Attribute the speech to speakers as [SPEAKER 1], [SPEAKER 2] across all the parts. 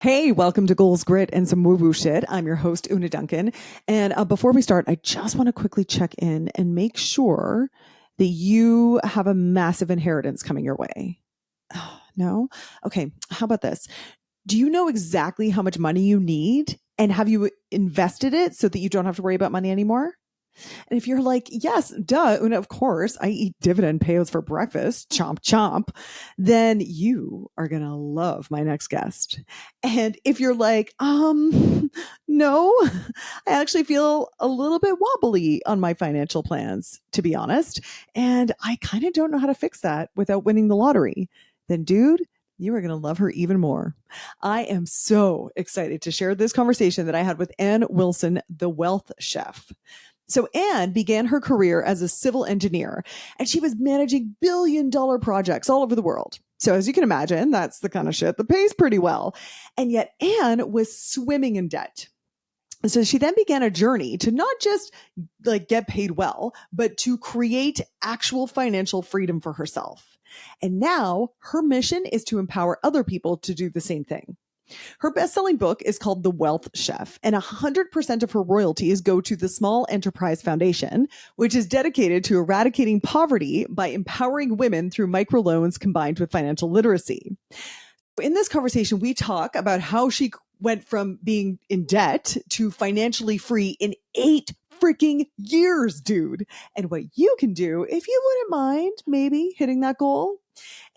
[SPEAKER 1] Hey, welcome to Goals, Grit, and some woo-woo shit. I'm your host, Una Duncan. And before we start, I just want to quickly check in and make sure that you have a massive inheritance coming your way. Oh, no? Okay, how about this? Do you know exactly how much money you need? And have you invested it so that you don't have to worry about money anymore? And if you're like, yes, duh, Una, of course, I eat dividend payouts for breakfast, chomp, chomp, then you are going to love my next guest. And if you're like, no, I actually feel a little bit wobbly on my financial plans, to be honest. And I kind of don't know how to fix that without winning the lottery. Then, dude, you are going to love her even more. I am so excited to share this conversation that I had with Ann Wilson, the wealth chef. So Anne began her career as a civil engineer, and she was managing billion-dollar projects all over the world. So as you can imagine, that's the kind of shit that pays pretty well. And yet Anne was swimming in debt. So she then began a journey to not just like get paid well, but to create actual financial freedom for herself. And now her mission is to empower other people to do the same thing. Her best-selling book is called The Wealth Chef, and 100% of her royalties go to the Small Enterprise Foundation, which is dedicated to eradicating poverty by empowering women through microloans combined with financial literacy. In this conversation, we talk about how she went from being in debt to financially free in 8 freaking years, dude, and what you can do if you wouldn't mind maybe hitting that goal.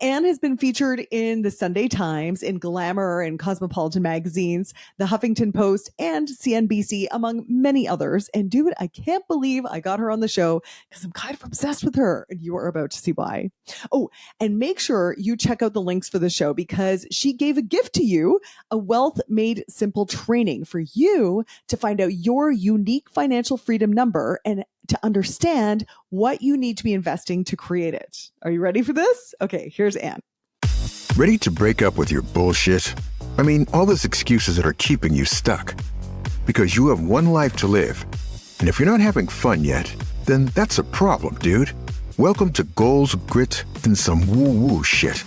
[SPEAKER 1] Anne has been featured in the Sunday Times, in Glamour and Cosmopolitan magazines, the Huffington Post, and CNBC, among many others. And dude, I can't believe I got her on the show because I'm kind of obsessed with her, and you are about to see why. Oh, and make sure you check out the links for the show because she gave a gift to you, a Wealth Made Simple training for you to find out your unique financial freedom number and to understand what you need to be investing to create it. Are you ready for this? Okay, here's Anne.
[SPEAKER 2] Ready to break up with your bullshit? I mean, all those excuses that are keeping you stuck. Because you have one life to live. And if you're not having fun yet, then that's a problem, dude. Welcome to Goals, Grit, and some woo-woo shit.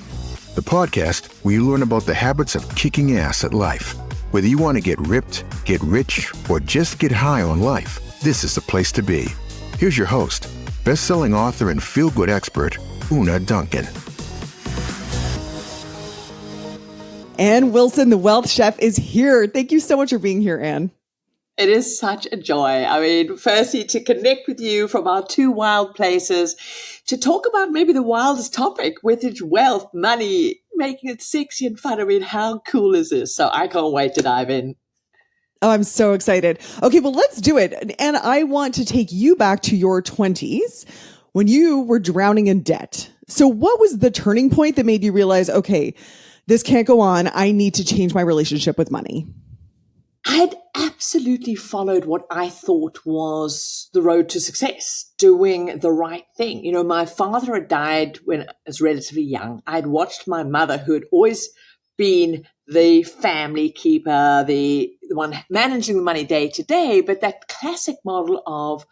[SPEAKER 2] The podcast where you learn about the habits of kicking ass at life. Whether you want to get ripped, get rich, or just get high on life, this is the place to be. Here's your host, best-selling author and feel-good expert, Una Duncan.
[SPEAKER 1] Anne Wilson, the Wealth Chef, is here. Thank you so much for being here, Anne.
[SPEAKER 3] It is such a joy. I mean, firstly, to connect with you from our two wild places, to talk about maybe the wildest topic, with its wealth, money, making it sexy and fun. I mean, how cool is this? So I can't wait to dive in.
[SPEAKER 1] Oh, I'm so excited. Okay, well, let's do it. And I want to take you back to your 20s when you were drowning in debt. So what was the turning point that made you realize, okay, this can't go on. I need to change my relationship with money?
[SPEAKER 3] I had absolutely followed what I thought was the road to success, doing the right thing. You know, my father had died when I was relatively young. I'd watched my mother, who had always been the family keeper, the one managing the money day to day, but that classic model of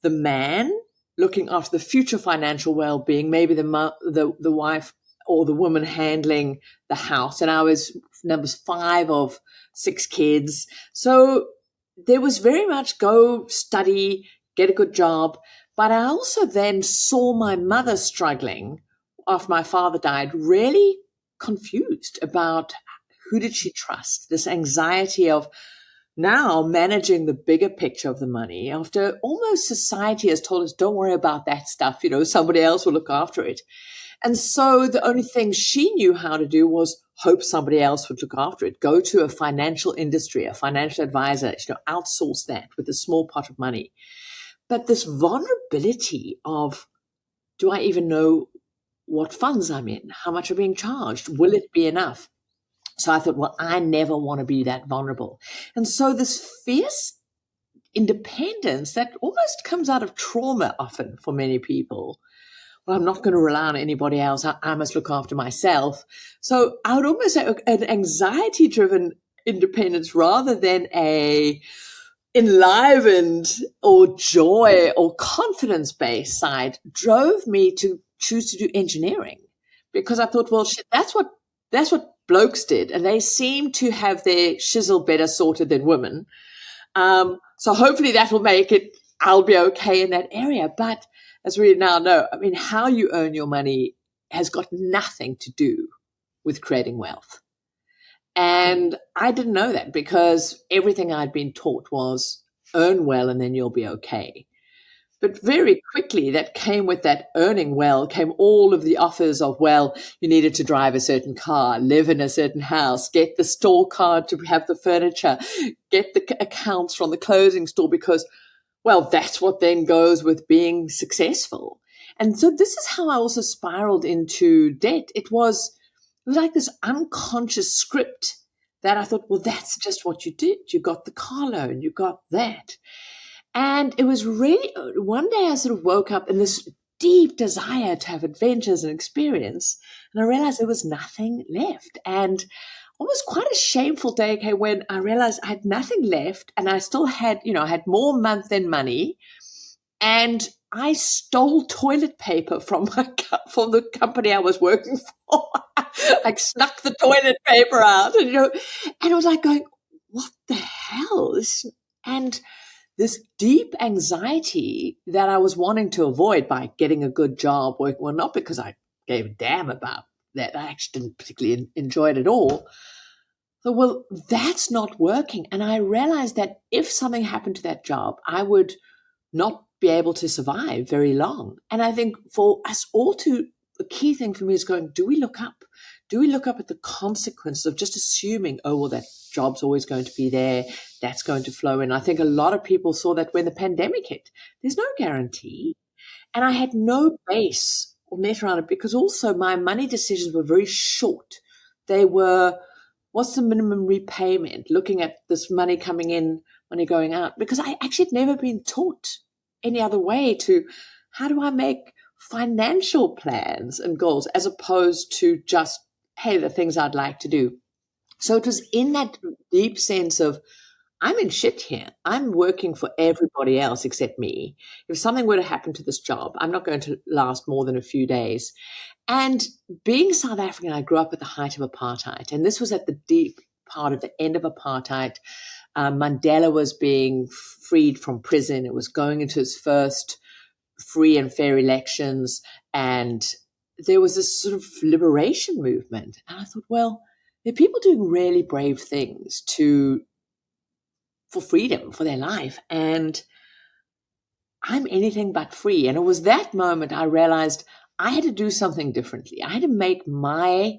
[SPEAKER 3] the man looking after the future financial well-being, maybe the wife or the woman handling the house. And I was number 5 of 6 kids. So there was very much go study, get a good job. But I also then saw my mother struggling after my father died, really confused about who did she trust? This anxiety of now managing the bigger picture of the money after almost society has told us, don't worry about that stuff. You know, somebody else will look after it. And so the only thing she knew how to do was hope somebody else would look after it. Go to a financial industry, a financial advisor, outsource that with a small pot of money. But this vulnerability of, do I even know what funds I'm in? How much are being charged? Will it be enough? So I thought, well, I never want to be that vulnerable. And so this fierce independence that almost comes out of trauma often for many people. Well, I'm not going to rely on anybody else. I must look after myself. So I would almost say an anxiety-driven independence rather than a enlivened or joy or confidence-based side drove me to choose to do engineering, because I thought, well, shit, that's what blokes did, and they seem to have their shizzle better sorted than women. So hopefully that will make it, I'll be okay in that area. But as we now know, I mean, how you earn your money has got nothing to do with creating wealth. And I didn't know that because everything I'd been taught was earn well and then you'll be okay. But very quickly, that came with that earning well, came all of the offers of, well, you needed to drive a certain car, live in a certain house, get the store card to have the furniture, get the accounts from the clothing store because, well, that's what then goes with being successful. And so this is how I also spiraled into debt. It was like this unconscious script that I thought, well, that's just what you did. You got the car loan, you got that. And it was really, one day I sort of woke up in this deep desire to have adventures and experience. And I realized there was nothing left. And almost quite a shameful day came when I realized I had nothing left and I still had, I had more month than money. And I stole toilet paper from the company I was working for. I snuck the toilet paper out, and I was like going, "What the hell?" And this deep anxiety that I was wanting to avoid by getting a good job working, well, not because I gave a damn about that. I actually didn't particularly enjoy it at all. So, well, that's not working. And I realized that if something happened to that job, I would not be able to survive very long. And I think for us all the key thing for me is going, do we look up? Do we look up at the consequences of just assuming, oh, well, that job's always going to be there, that's going to flow in? I think a lot of people saw that when the pandemic hit. There's no guarantee. And I had no base or net around it because also my money decisions were very short. They were, what's the minimum repayment? Looking at this money coming in, money going out. Because I actually had never been taught any other way to, how do I make financial plans and goals as opposed to just, hey, the things I'd like to do. So it was in that deep sense of, I'm in shit here. I'm working for everybody else except me. If something were to happen to this job, I'm not going to last more than a few days. And being South African, I grew up at the height of apartheid. And this was at the deep part of the end of apartheid. Mandela was being freed from prison. It was going into its first free and fair elections. And there was this sort of liberation movement. And I thought, well, there are people doing really brave things for freedom, for their life. And I'm anything but free. And it was that moment I realized I had to do something differently. I had to make my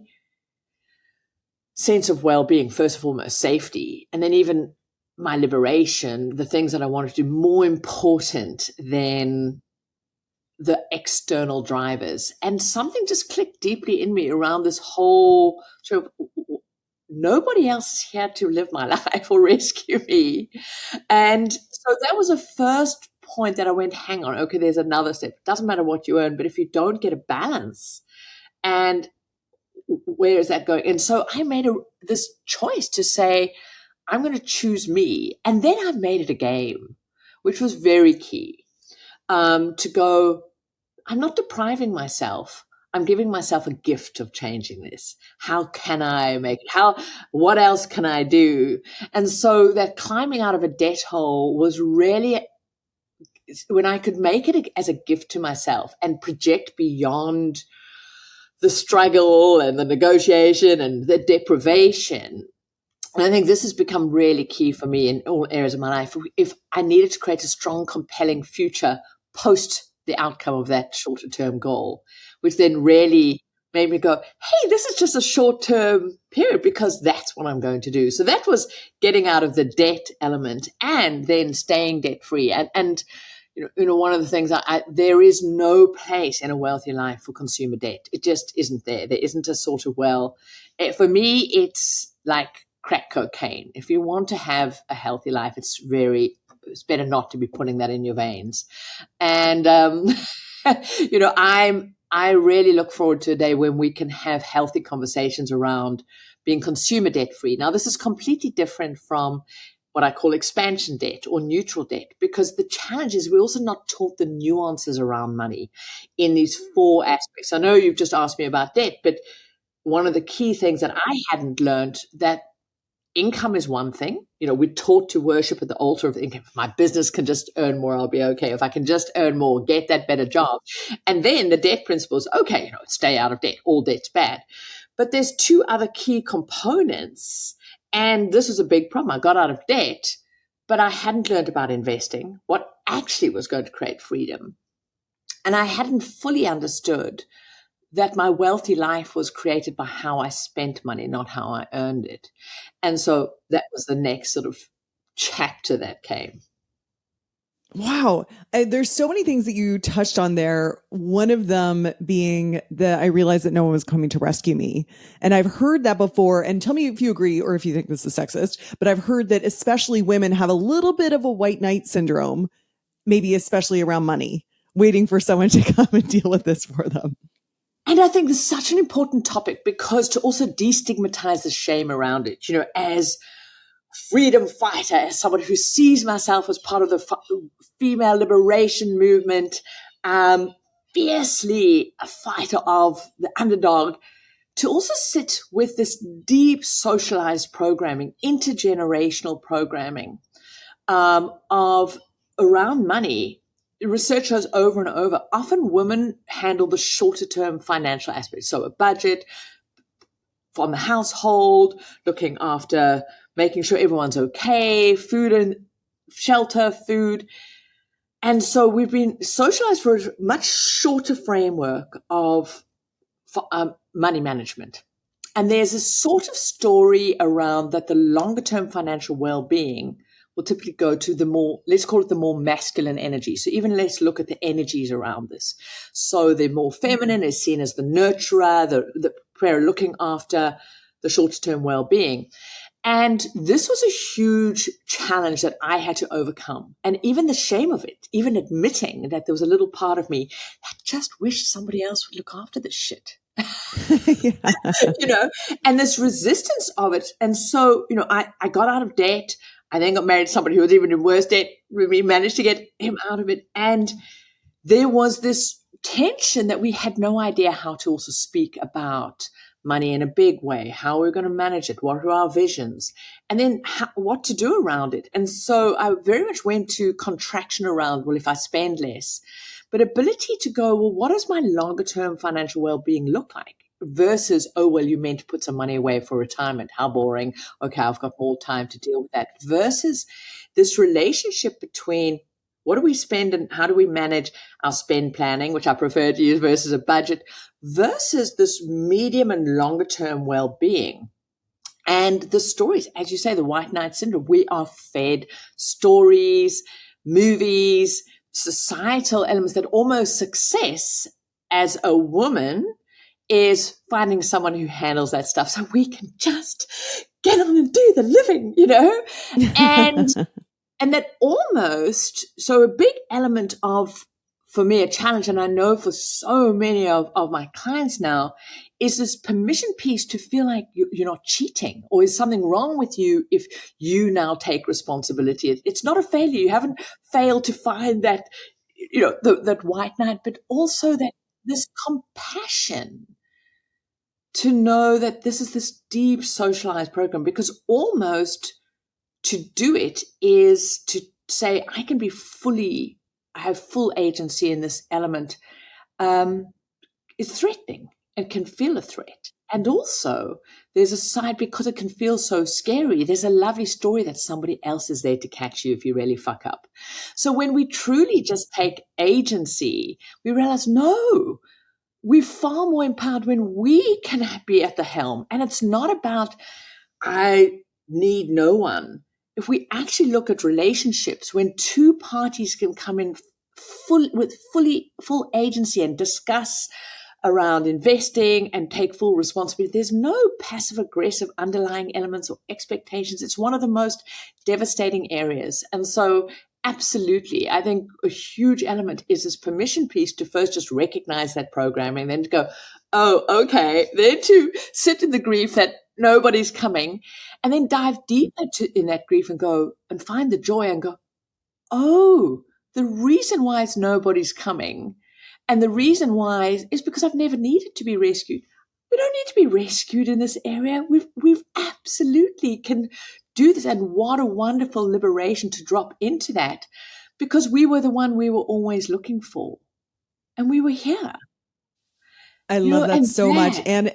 [SPEAKER 3] sense of well-being, first and foremost, safety, and then even my liberation, the things that I wanted to do, more important than the external drivers. And something just clicked deeply in me around this whole sort of, nobody else is here to live my life or rescue me. And so that was a first point that I went, hang on, okay, there's another step. It doesn't matter what you earn, but if you don't get a balance, and where is that going? And so I made this choice to say, I'm going to choose me. And then I made it a game, which was very key, to go, I'm not depriving myself. I'm giving myself a gift of changing this. How can I make it? What else can I do? And so that climbing out of a debt hole was really when I could make it as a gift to myself and project beyond the struggle and the negotiation and the deprivation. And I think this has become really key for me in all areas of my life. If I needed to create a strong, compelling future post the outcome of that shorter term goal, which then really made me go, hey, this is just a short term period because that's what I'm going to do. So that was getting out of the debt element and then staying debt free. And one of the things, there is no place in a wealthy life for consumer debt. It just isn't there. There isn't a sort of, for me, it's like crack cocaine. If you want to have a healthy life, it's better not to be putting that in your veins. And, I really look forward to a day when we can have healthy conversations around being consumer debt free. Now, this is completely different from what I call expansion debt or neutral debt, because the challenge is we're also not taught the nuances around money in these four aspects. I know you've just asked me about debt, but one of the key things that I hadn't learned, that income is one thing. We're taught to worship at the altar of income. If my business can just earn more, I'll be okay. If I can just earn more, get that better job. And then the debt principle is, okay, stay out of debt. All debt's bad. But there's two other key components. And this was a big problem. I got out of debt, but I hadn't learned about investing, what actually was going to create freedom. And I hadn't fully understood that my wealthy life was created by how I spent money, not how I earned it. And so that was the next sort of chapter that came.
[SPEAKER 1] Wow. There's so many things that you touched on there. One of them being that I realized that no one was coming to rescue me. And I've heard that before. And tell me if you agree or if you think this is sexist, but I've heard that especially women have a little bit of a white knight syndrome, maybe especially around money, waiting for someone to come and deal with this for them.
[SPEAKER 3] And I think this is such an important topic, because to also destigmatize the shame around it, as freedom fighter, as someone who sees myself as part of the female liberation movement, fiercely a fighter of the underdog, to also sit with this deep socialized programming, intergenerational programming of around money. Research shows over and over, often women handle the shorter term financial aspects. So a budget from the household, looking after, making sure everyone's okay, food and shelter, food. And so we've been socialized for a much shorter framework of money management. And there's a sort of story around that the longer term financial well-being will typically go to the more, let's call it the more masculine energy. So even let's look at the energies around this. So the more feminine is seen as the nurturer, the prayer looking after the shorter term well-being. And this was a huge challenge that I had to overcome. And even the shame of it, even admitting that there was a little part of me that just wished somebody else would look after this shit. And this resistance of it. And so, I got out of debt. I then got married to somebody who was even in worse debt. We managed to get him out of it. And there was this tension that we had no idea how to also speak about money in a big way, how we're going to manage it, what are our visions, and then what to do around it. And so I very much went to contraction around, well, if I spend less, but ability to go, well, what does my longer term financial well-being look like? Versus, oh, well, you meant to put some money away for retirement. How boring. Okay, I've got more time to deal with that. Versus this relationship between what do we spend and how do we manage our spend planning, which I prefer to use, versus a budget, versus this medium and longer term well-being. And the stories, as you say, the white knight syndrome, we are fed stories, movies, societal elements that almost success as a woman is finding someone who handles that stuff so we can just get on and do the living, and that almost, so a big element of, for me, a challenge, and I know for so many of my clients now, is this permission piece to feel like you're not cheating, or is something wrong with you if you now take responsibility. It's not a failure. You haven't failed to find that, that white knight, but also that this compassion to know that this is this deep socialized program, because almost to do it is to say, I have full agency in this element, is threatening and can feel a threat. And also there's a side, because it can feel so scary, there's a lovely story that somebody else is there to catch you if you really fuck up. So when we truly just take agency, we realize, no, we're far more empowered when we can be at the helm. And it's not about, I need no one. If we actually look at relationships, when two parties can come in full agency and discuss around investing and take full responsibility, there's no passive aggressive underlying elements or expectations. It's one of the most devastating areas. And so absolutely, I think a huge element is this permission piece to first just recognize that programming, then to go, oh, okay, then to sit in the grief that nobody's coming, and then dive deeper in that grief and go and find the joy and go, oh, the reason why it's nobody's coming, and the reason why is because I've never needed to be rescued. we don't need to be rescued in this area. We've absolutely can do this. And what a wonderful liberation to drop into that, because we were the one we were always looking for. And we were here,
[SPEAKER 1] I love that
[SPEAKER 3] and
[SPEAKER 1] so much. And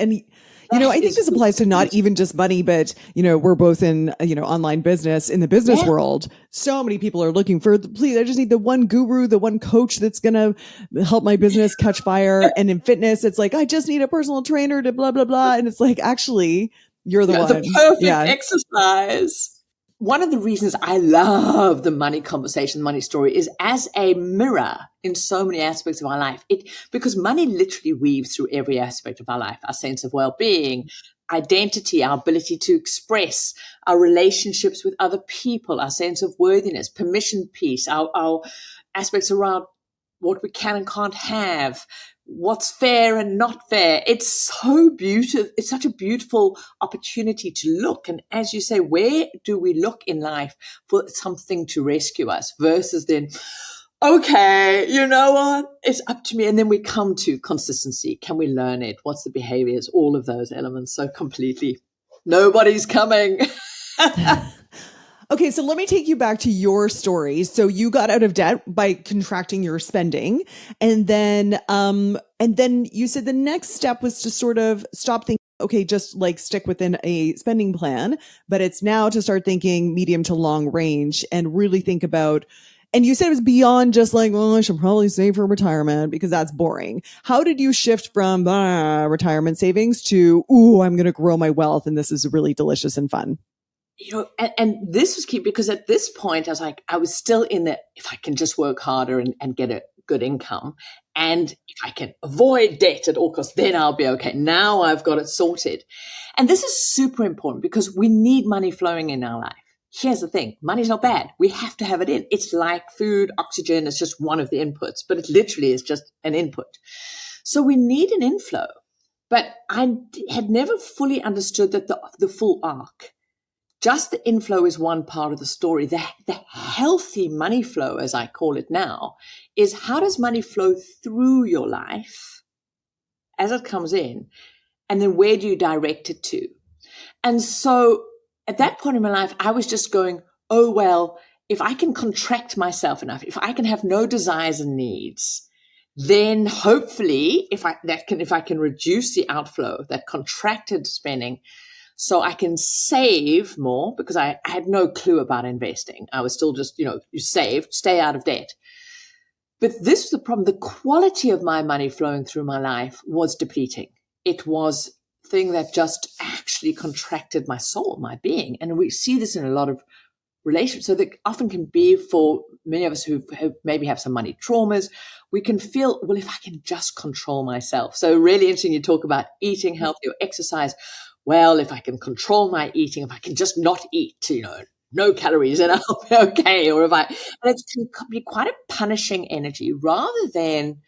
[SPEAKER 3] that
[SPEAKER 1] I think
[SPEAKER 3] is
[SPEAKER 1] this applies to not
[SPEAKER 3] liberation.
[SPEAKER 1] even just money, but we're both in online business. In the business
[SPEAKER 3] Yeah.
[SPEAKER 1] world, so many people are looking for, please, I just need the one guru, the one coach that's gonna help my business catch fire. And in fitness, it's like, I just need a personal trainer to blah blah blah. And it's like, actually, you're the
[SPEAKER 3] Yeah, the
[SPEAKER 1] one.
[SPEAKER 3] perfect
[SPEAKER 1] Yeah.
[SPEAKER 3] exercise. One of the reasons I love the money conversation, the money story, is as a mirror in so many aspects of our life. Because money literally weaves through every aspect of our life, our sense of well-being, identity, our ability to express, our relationships with other people, our sense of worthiness, permission piece, our aspects around what we can and can't have, what's fair and not fair. It's so beautiful. It's such a beautiful opportunity to look. And as you say, where do we look in life for something to rescue us versus then, okay, you know what? It's up to me. And then we come to consistency. Can we learn it? What's the behaviors? All of those elements. So completely, nobody's coming.
[SPEAKER 1] Okay, so let me take you back to your story. So you got out of debt by contracting your spending, and then you said the next step was to sort of stop thinking, okay, just like stick within a spending plan, but it's now to start thinking medium to long range and really think about. And you said it was beyond just like, well, I should probably save for retirement because that's boring. How did you shift from retirement savings to, ooh, I'm going to grow my wealth and this is really delicious and fun?
[SPEAKER 3] And this was key because at this point, I was still in the, if I can just work harder and get a good income, and if I can avoid debt at all costs, then I'll be okay. Now I've got it sorted. And this is super important because we need money flowing in our life. Here's the thing. Money's not bad. We have to have it in. It's like food, oxygen. It's just one of the inputs, but it literally is just an input. So we need an inflow, but I had never fully understood that the full arc. Just the inflow is one part of the story. The healthy money flow, as I call it now, is how does money flow through your life as it comes in, and then where do you direct it to? And so at that point in my life, I was just going, oh, well, if I can contract myself enough, if I can have no desires and needs, then hopefully if I can reduce the outflow, that contracted spending, so I can save more, because I had no clue about investing. I was still just, you save, stay out of debt. But this was the problem. The quality of my money flowing through my life was depleting. It was a thing that just actually contracted my soul, my being. And we see this in a lot of relationships. So that often can be for many of us who maybe have some money traumas. We can feel, well, if I can just control myself. So really interesting, you talk about eating healthy or exercise. Well, if I can control my eating, if I can just not eat, no calories, and I'll be okay. Or and it can be quite a punishing energy rather than,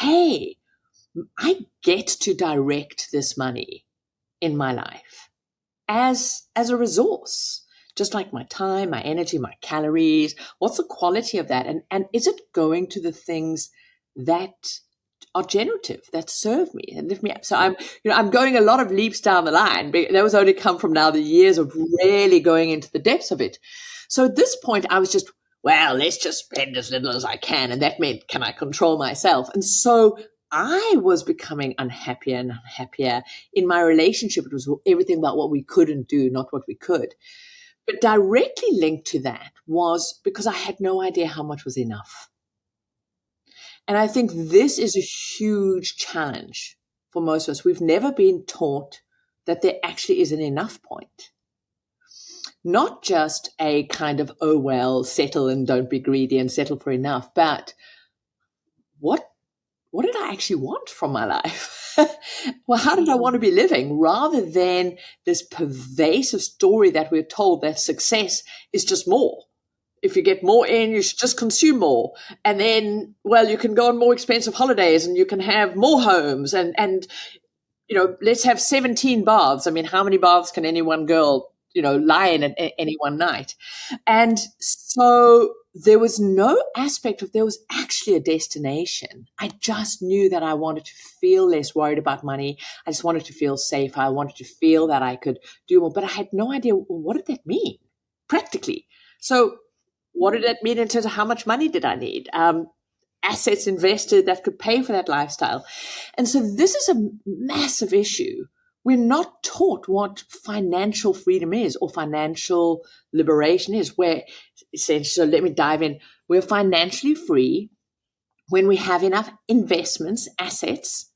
[SPEAKER 3] hey, I get to direct this money in my life as a resource, just like my time, my energy, my calories. What's the quality of that? And is it going to the things that are generative, that serve me and lift me up? So I'm going a lot of leaps down the line. But that was only come from now the years of really going into the depths of it. So at this point, I was just, well, let's just spend as little as I can. And that meant, can I control myself? And so I was becoming unhappier and unhappier in my relationship. It was everything about what we couldn't do, not what we could. But directly linked to that was because I had no idea how much was enough. And I think this is a huge challenge for most of us. We've never been taught that there actually is an enough point. Not just a kind of, oh, well, settle and don't be greedy and settle for enough, but what did I actually want from my life? Well, how did I want to be living, rather than this pervasive story that we're told that success is just more. If you get more in, you should just consume more. And then, well, you can go on more expensive holidays and you can have more homes and let's have 17 baths. I mean, how many baths can any one girl, lie in at any one night? And so there was no aspect of there was actually a destination. I just knew that I wanted to feel less worried about money. I just wanted to feel safe. I wanted to feel that I could do more, but I had no idea, well, what did that mean practically? So what did that mean in terms of how much money did I need? Assets invested that could pay for that lifestyle. And so this is a massive issue. We're not taught what financial freedom is or financial liberation is, where essentially, so let me dive in. We're financially free when we have enough investments, assets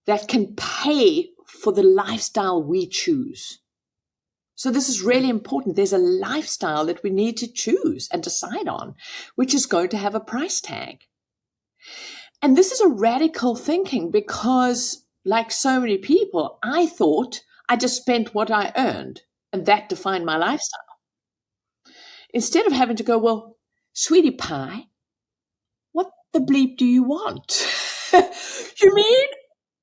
[SPEAKER 3] that can pay for the lifestyle we choose. So this is really important. There's a lifestyle that we need to choose and decide on, which is going to have a price tag. And this is a radical thinking because, like so many people, I thought I just spent what I earned and that defined my lifestyle. Instead of having to go, well, sweetie pie, what the bleep do you want? You mean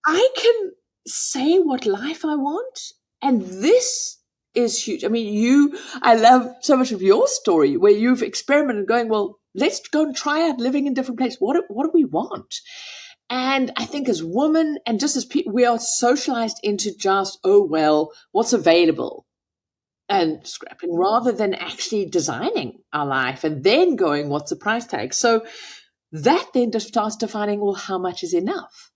[SPEAKER 3] I can say what life I want? And this is huge. I mean, I love so much of your story where you've experimented going, well, let's go and try out living in different places. What do we want? And I think as women and just as people, we are socialized into just, oh, well, what's available and scrapping rather than actually designing our life and then going, what's the price tag? So that then just starts defining, well, how much is enough?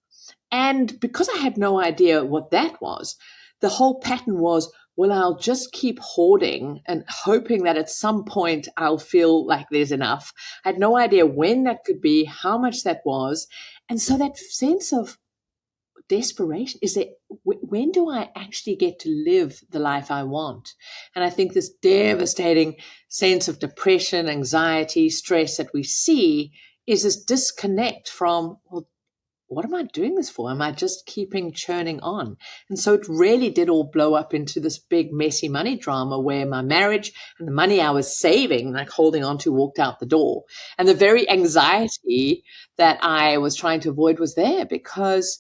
[SPEAKER 3] And because I had no idea what that was, the whole pattern was, well, I'll just keep hoarding and hoping that at some point I'll feel like there's enough. I had no idea when that could be, how much that was. And so that sense of desperation is that when do I actually get to live the life I want? And I think this devastating sense of depression, anxiety, stress that we see is this disconnect from, well, what am I doing this for? Am I just keeping churning on? And so it really did all blow up into this big, messy money drama where my marriage and the money I was saving, like holding on to, walked out the door. And the very anxiety that I was trying to avoid was there because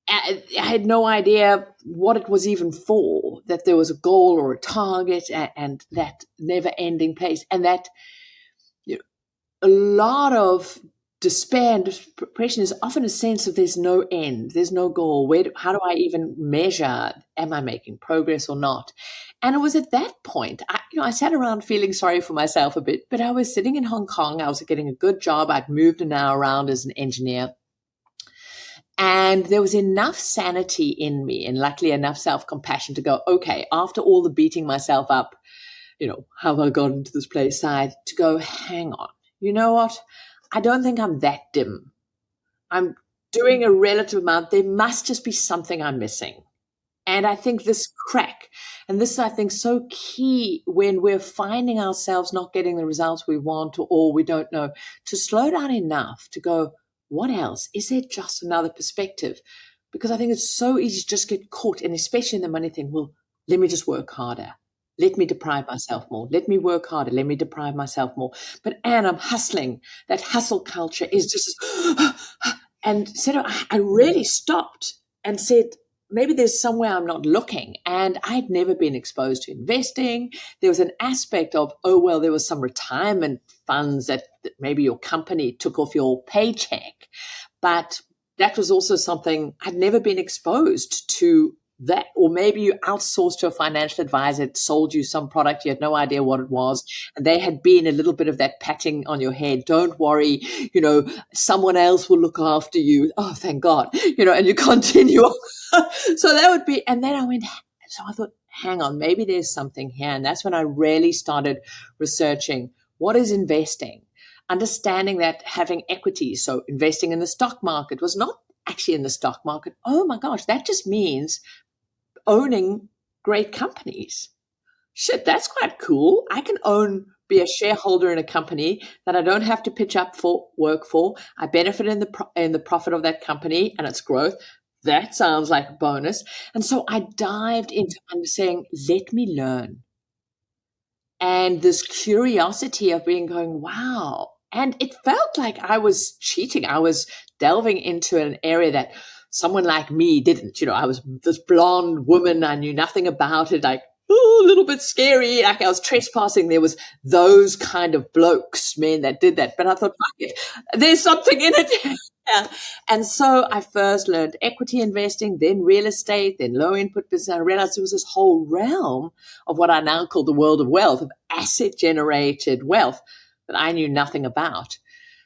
[SPEAKER 3] I had no idea what it was even for, that there was a goal or a target and that never ending place. And that, you know, a lot of despair and depression is often a sense of there's no end, there's no goal. How do I even measure, am I making progress or not? And it was at that point, I sat around feeling sorry for myself a bit, but I was sitting in Hong Kong. I was getting a good job. I'd moved an hour around as an engineer. And there was enough sanity in me and luckily enough self-compassion to go, okay, after all the beating myself up, how have I got into this place side, to go, hang on, you know what? I don't think I'm that dim. I'm doing a relative amount. There must just be something I'm missing. And I think this crack, and this is, I think, so key when we're finding ourselves not getting the results we want or we don't know, to slow down enough to go, what else? Is there just another perspective? Because I think it's so easy to just get caught, and especially in the money thing, well, let me just work harder. Let me deprive myself more. Let me work harder. Let me deprive myself more. But Anne, I'm hustling. That hustle culture is just, and so I really stopped and said, maybe there's somewhere I'm not looking. And I'd never been exposed to investing. There was an aspect of, oh, well, there was some retirement funds that maybe your company took off your paycheck. But that was also something I'd never been exposed to. That, or maybe you outsourced to a financial advisor that sold you some product, you had no idea what it was, and they had been a little bit of that patting on your head. Don't worry, someone else will look after you. Oh, thank God, and you continue on. So that would be, and then I thought, hang on, maybe there's something here. And that's when I really started researching what is investing, understanding that having equity, so investing in the stock market was not actually in the stock market. Oh my gosh, that just means owning great companies. Shit, that's quite cool. I can be a shareholder in a company that I don't have to pitch up for, work for. I benefit in the profit of that company and its growth. That sounds like a bonus. And so I dived into saying, let me learn. And this curiosity of going, wow. And it felt like I was cheating. I was delving into an area that someone like me didn't. I was this blonde woman. I knew nothing about it. Like, a little bit scary. Like I was trespassing. There was those kind of blokes, men that did that. But I thought, fuck it, there's something in it. Yeah. And so I first learned equity investing, then real estate, then low input business. I realized there was this whole realm of what I now call the world of wealth, of asset generated wealth that I knew nothing about.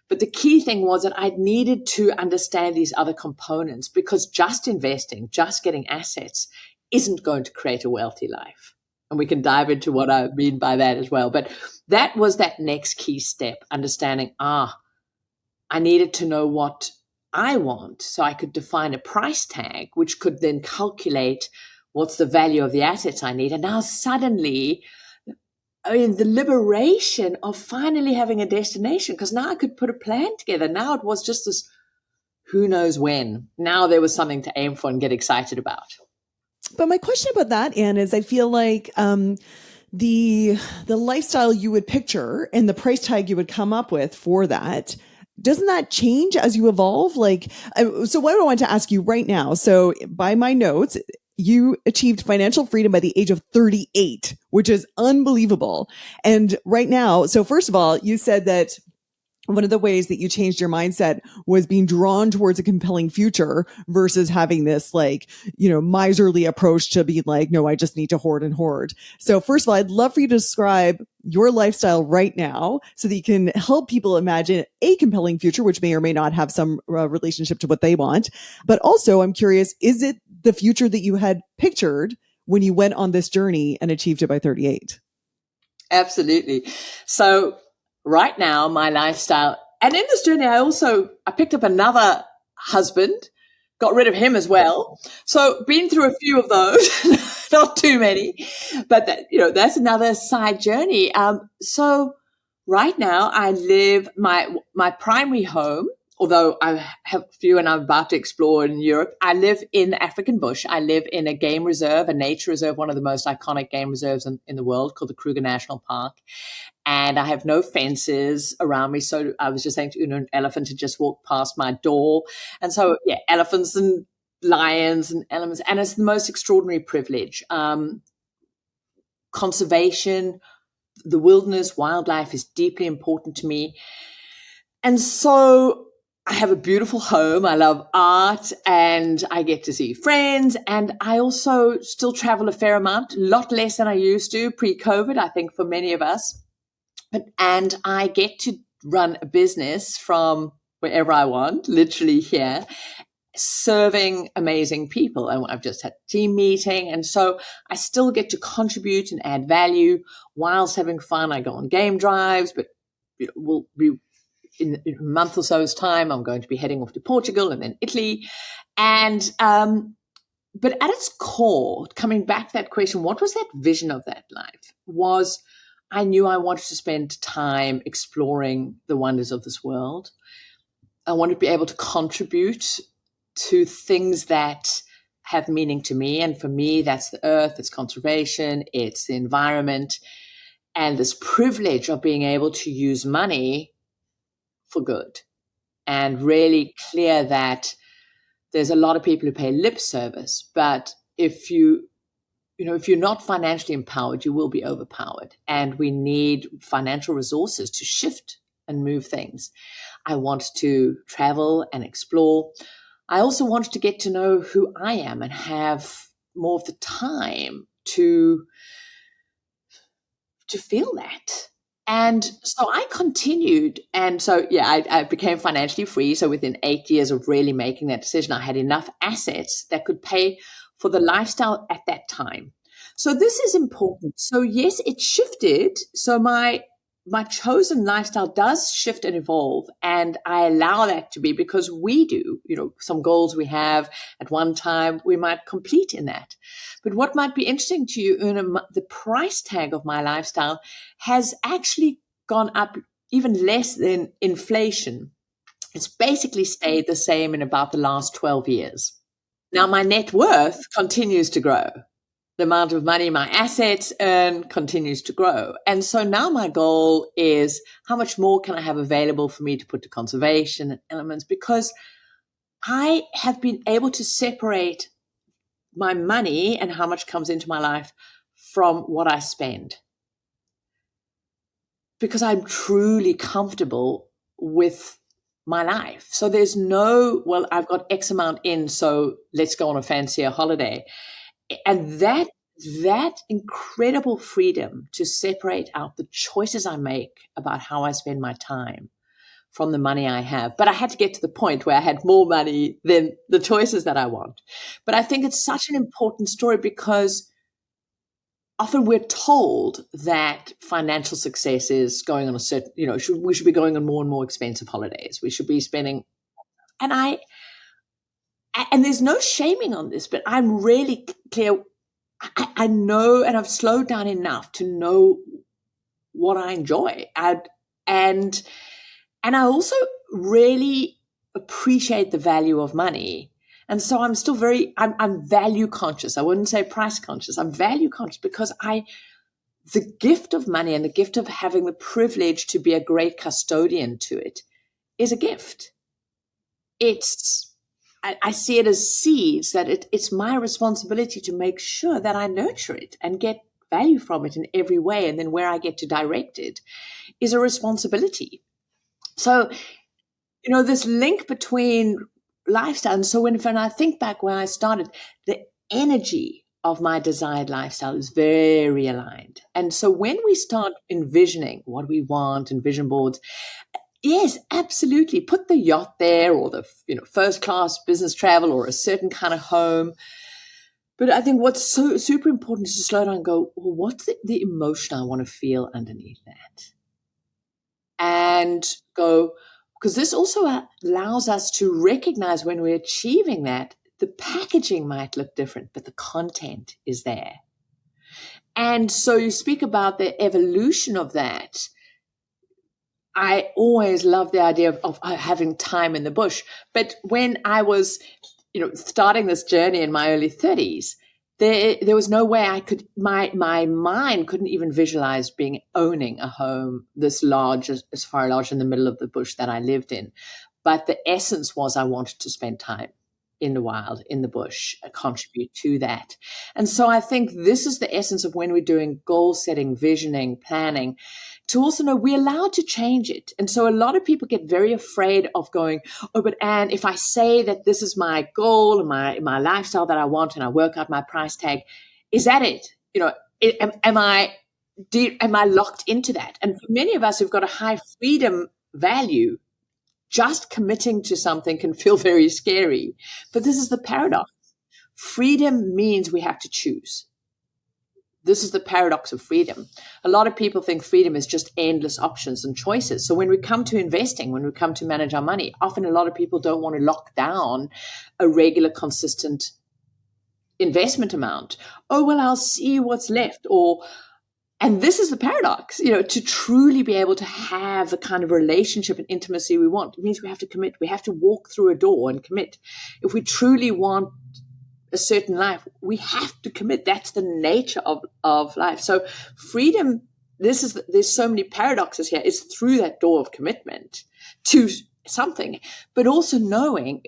[SPEAKER 3] But the key thing was that I needed to understand these other components, because just investing, just getting assets isn't going to create a wealthy life. And we can dive into what I mean by that as well. But that was that next key step, understanding, I needed to know what I want so I could define a price tag, which could then calculate what's the value of the assets I need. And now suddenly, the liberation of finally having a destination, because now I could put a plan together. Now it was just this who knows when. Now there was something to aim for and get excited about.
[SPEAKER 1] But my question about that, Anne, is I feel like the lifestyle you would picture and the price tag you would come up with for that, doesn't that change as you evolve? So what I want to ask you right now, so by my notes, you achieved financial freedom by the age of 38, which is unbelievable. And right now, so first of all, you said that one of the ways that you changed your mindset was being drawn towards a compelling future versus having this miserly approach to be like, no, I just need to hoard and hoard. So first of all, I'd love for you to describe your lifestyle right now so that you can help people imagine a compelling future, which may or may not have some relationship to what they want. But also I'm curious, is it the future that you had pictured when you went on this journey and achieved it by 38?
[SPEAKER 3] Absolutely. So right now, my lifestyle, and in this journey, I picked up another husband, got rid of him as well. So been through a few of those, not too many, but that's another side journey. So right now I live my primary home, although I have a few and I'm about to explore in Europe. I live in African bush. I live in a game reserve, a nature reserve, one of the most iconic game reserves in the world, called the Kruger National Park. And I have no fences around me. So I was just saying to an elephant had just walked past my door. And so, yeah, elephants and lions and elements. And it's the most extraordinary privilege. Conservation, the wilderness, wildlife is deeply important to me. And so I have a beautiful home. I love art and I get to see friends. And I also still travel a fair amount, a lot less than I used to pre-COVID, I think, for many of us. And I get to run a business from wherever I want, literally here, serving amazing people. And I've just had a team meeting. And so I still get to contribute and add value whilst having fun. I go on game drives, but we'll be in a month or so's time, I'm going to be heading off to Portugal and then Italy. And, but at its core, coming back to that question, what was that vision of that life? Was I knew I wanted to spend time exploring the wonders of this world. I wanted to be able to contribute to things that have meaning to me. And for me, that's the earth, it's conservation, it's the environment, and this privilege of being able to use money for good. And really clear that there's a lot of people who pay lip service, but if you're not financially empowered, you will be overpowered. And we need financial resources to shift and move things. I want to travel and explore. I also wanted to get to know who I am and have more of the time to feel that. And so I continued. And so, I became financially free. So within 8 years of really making that decision, I had enough assets that could pay for the lifestyle at that time. So this is important. So yes, it shifted. So my chosen lifestyle does shift and evolve. And I allow that to be because we do, some goals we have at one time, we might complete in that. But what might be interesting to you, Una, the price tag of my lifestyle has actually gone up even less than inflation. It's basically stayed the same in about the last 12 years. Now, my net worth continues to grow. The amount of money my assets earn continues to grow. And so now my goal is how much more can I have available for me to put to conservation and elements, because I have been able to separate my money and how much comes into my life from what I spend because I'm truly comfortable with my life. So there's no, well, I've got X amount in, so let's go on a fancier holiday. And that incredible freedom to separate out the choices I make about how I spend my time from the money I have. But I had to get to the point where I had more money than the choices that I want. But I think it's such an important story because often we're told that financial success is going on a certain, we should be going on more and more expensive holidays. We should be spending, and there's no shaming on this, but I'm really clear. I know, and I've slowed down enough to know what I enjoy. And I also really appreciate the value of money. And so I'm still I'm value conscious. I wouldn't say price conscious. I'm value conscious because the gift of money and the gift of having the privilege to be a great custodian to it is a gift. I see it as seeds that it's my responsibility to make sure that I nurture it and get value from it in every way. And then where I get to direct it is a responsibility. So, this link between lifestyle. And so when I think back when I started, the energy of my desired lifestyle is very aligned. And so when we start envisioning what we want and vision boards, yes, absolutely. Put the yacht there or the first class business travel or a certain kind of home. But I think what's so super important is to slow down and go, well, what's the emotion I want to feel underneath that? And go, because this also allows us to recognize when we're achieving that, the packaging might look different, but the content is there. And so you speak about the evolution of that. I always love the idea of having time in the bush. But when I was, starting this journey in my early 30s, there was no way I could, my mind couldn't even visualize owning a home this large, as far large in the middle of the bush that I lived in. But the essence was I wanted to spend time in the wild, in the bush, contribute to that. And so I think this is the essence of when we're doing goal setting, visioning, planning, to also know we're allowed to change it. And so a lot of people get very afraid of going, oh, but Anne, if I say that this is my goal and my lifestyle that I want and I work out my price tag, is that it? Am I locked into that? And for many of us who've got a high freedom value, just committing to something can feel very scary. But this is the paradox. Freedom means we have to choose. This is the paradox of freedom. A lot of people think freedom is just endless options and choices. So when we come to investing, when we come to manage our money, often a lot of people don't want to lock down a regular, consistent investment amount. Oh, well, I'll see what's left. And this is the paradox, to truly be able to have the kind of relationship and intimacy we want. It means we have to commit. We have to walk through a door and commit. If we truly want a certain life, we have to commit. That's the nature of life. So freedom, there's so many paradoxes here, is through that door of commitment to something, but also knowing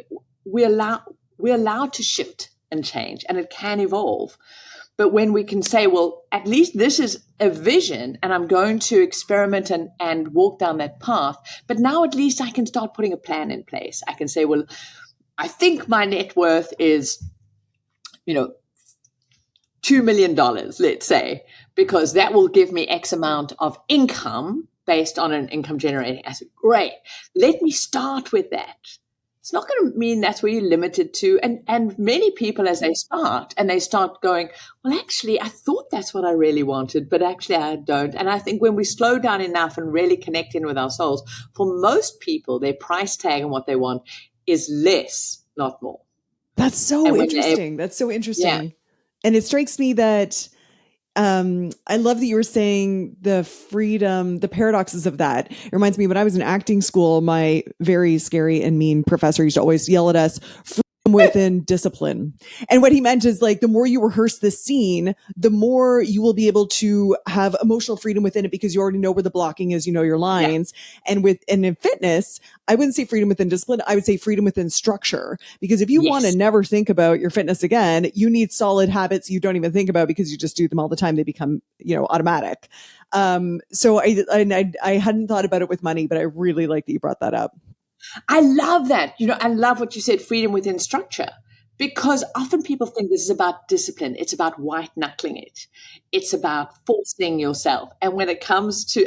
[SPEAKER 3] we're allowed to shift and change, and it can evolve. But when we can say, well, at least this is a vision and I'm going to experiment and walk down that path, but now at least I can start putting a plan in place. I can say, well, I think my net worth is, $2 million, let's say, because that will give me X amount of income based on an income generating asset. Great. Let me start with that. It's not going to mean that's where you're limited to. And many people, as they start going, well, actually, I thought that's what I really wanted, but actually I don't. And I think when we slow down enough and really connect in with our souls, for most people, their price tag and what they want is less, not more.
[SPEAKER 1] That's so interesting. That's so interesting. Yeah. And it strikes me that I love that you were saying the freedom, the paradoxes of that. It reminds me when I was in acting school, my very scary and mean professor used to always yell at us, freedom within discipline. And what he meant is like, the more you rehearse this scene, the more you will be able to have emotional freedom within it because you already know where the blocking is, you know your lines. Yeah. And in fitness, I wouldn't say freedom within discipline. I would say freedom within structure. Because if you want to never think about your fitness again, you need solid habits you don't even think about because you just do them all the time. They become, automatic. So I hadn't thought about it with money, but I really like that you brought that up.
[SPEAKER 3] I love that. I love what you said, freedom within structure, because often people think this is about discipline. It's about white knuckling it. It's about forcing yourself. And when it comes to,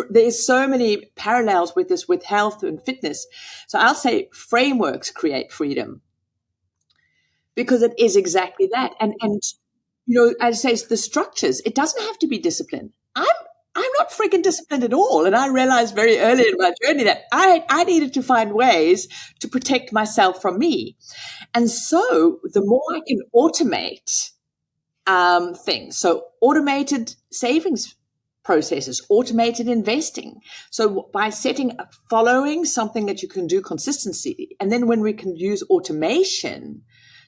[SPEAKER 3] there's so many parallels with this, with health and fitness. So I'll say frameworks create freedom because it is exactly that. And I'd say it's the structures. It doesn't have to be discipline. I'm not freaking disciplined at all. And I realized very early in my journey that I needed to find ways to protect myself from me. And so the more I can automate things, so automated savings processes, automated investing. So by following something that you can do consistently, and then when we can use automation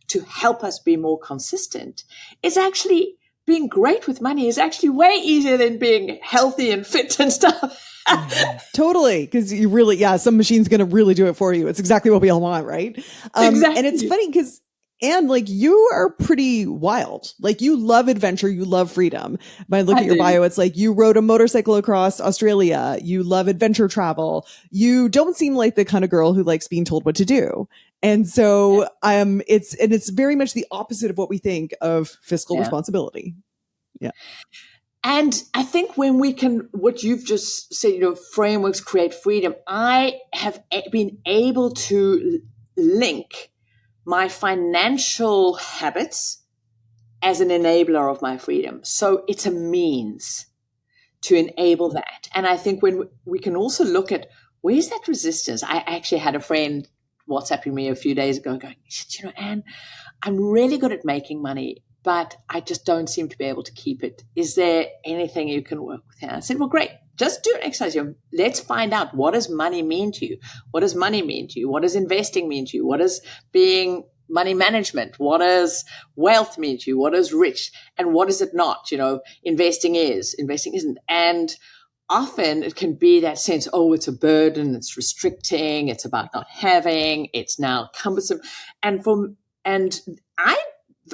[SPEAKER 3] to help us be more consistent, it's actually being great with money is actually way easier than being healthy and fit and stuff.
[SPEAKER 1] Totally. Because you really, some machine's going to really do it for you. It's exactly what we all want, right?
[SPEAKER 3] Exactly.
[SPEAKER 1] And it's funny because, Anne, like, you are pretty wild. Like, you love adventure. You love freedom. By looking at your bio, it's like you rode a motorcycle across Australia. You love adventure travel. You don't seem like the kind of girl who likes being told what to do. And so it's very much the opposite of what we think of fiscal responsibility. Yeah.
[SPEAKER 3] And I think when we can, what you've just said, frameworks create freedom, I have been able to link my financial habits as an enabler of my freedom. So it's a means to enable that. And I think when we can also look at where's that resistance. I actually had a friend WhatsApping me a few days ago going, Anne, I'm really good at making money, but I just don't seem to be able to keep it. Is there anything you can work with here? I said, well, great. Just do an exercise. Let's find out, what does money mean to you? What does money mean to you? What does investing mean to you? What does being money management? What does wealth mean to you? What is rich? And what is it not? Investing isn't. And often it can be that sense, it's a burden, it's restricting, it's about not having, it's now cumbersome.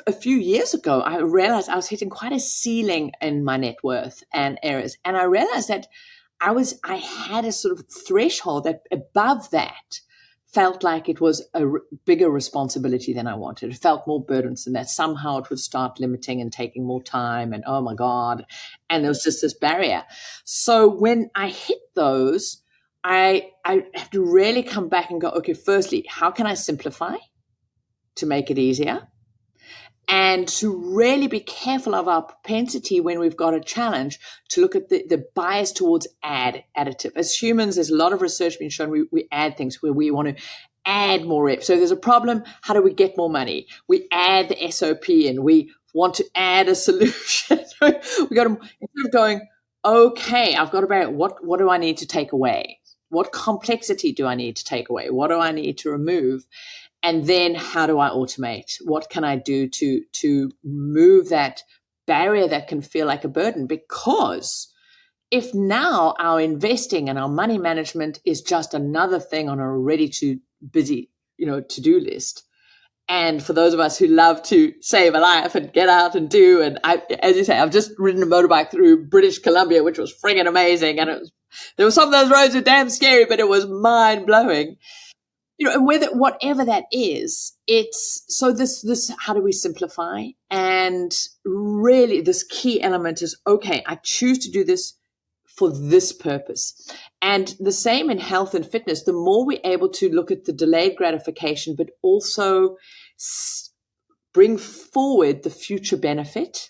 [SPEAKER 3] A few years ago, I realized I was hitting quite a ceiling in my net worth and areas. And I realized that I had a sort of threshold that above that felt like it was a bigger responsibility than I wanted. It felt more burdensome, that somehow it would start limiting and taking more time, and oh my God. And there was just this barrier. So when I hit those, I have to really come back and go, okay, firstly, how can I simplify to make it easier? And to really be careful of our propensity when we've got a challenge to look at the bias towards additive. As humans, there's a lot of research being shown we add things where we want to add more reps. So there's a problem. How do we get more money? We add the SOP and we want to add a solution. We got to, instead of going, okay, I've got to bear it. What do I need to take away? What complexity do I need to take away? What do I need to remove? And then how do I automate? What can I do to remove that barrier that can feel like a burden? Because if now our investing and our money management is just another thing on a already too busy, to-do list. And for those of us who love to save a life and get out and do, and as you say, I've just ridden a motorbike through British Columbia, which was friggin' amazing. And there were some of those roads were damn scary, but it was mind blowing. And whatever that is, it's so this, how do we simplify? And really this key element is, okay, I choose to do this for this purpose. And the same in health and fitness, the more we're able to look at the delayed gratification, but also bring forward the future benefit.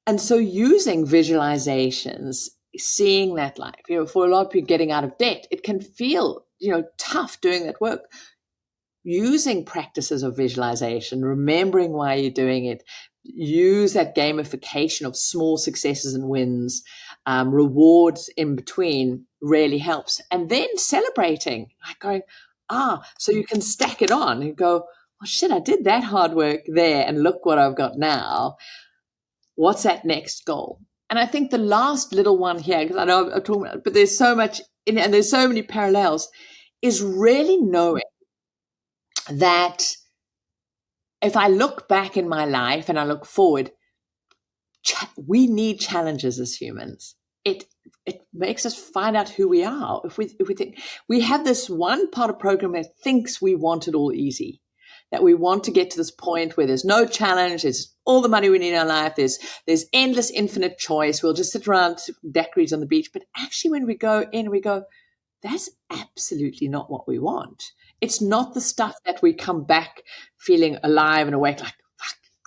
[SPEAKER 3] And so using visualizations, seeing that life, for a lot of people getting out of debt, it can feel tough doing that work. Using practices of visualization, remembering why you're doing it, use that gamification of small successes and wins, rewards in between really helps. And then celebrating, like going, So you can stack it on and go, oh shit, I did that hard work there and look what I've got now. What's that next goal? And I think the last little one here, because I know I'm talking about, but there's so much in it and there's so many parallels, is really knowing that if I look back in my life and I look forward, we need challenges as humans. It makes us find out who we are. If we think we have this one part of program that thinks we want it all easy, that we want to get to this point where there's no challenge, there's all the money we need in our life, there's endless, infinite choice. We'll just sit around daiquiris on the beach. But actually, when we go in, we go, that's absolutely not what we want. It's not the stuff that we come back feeling alive and awake like,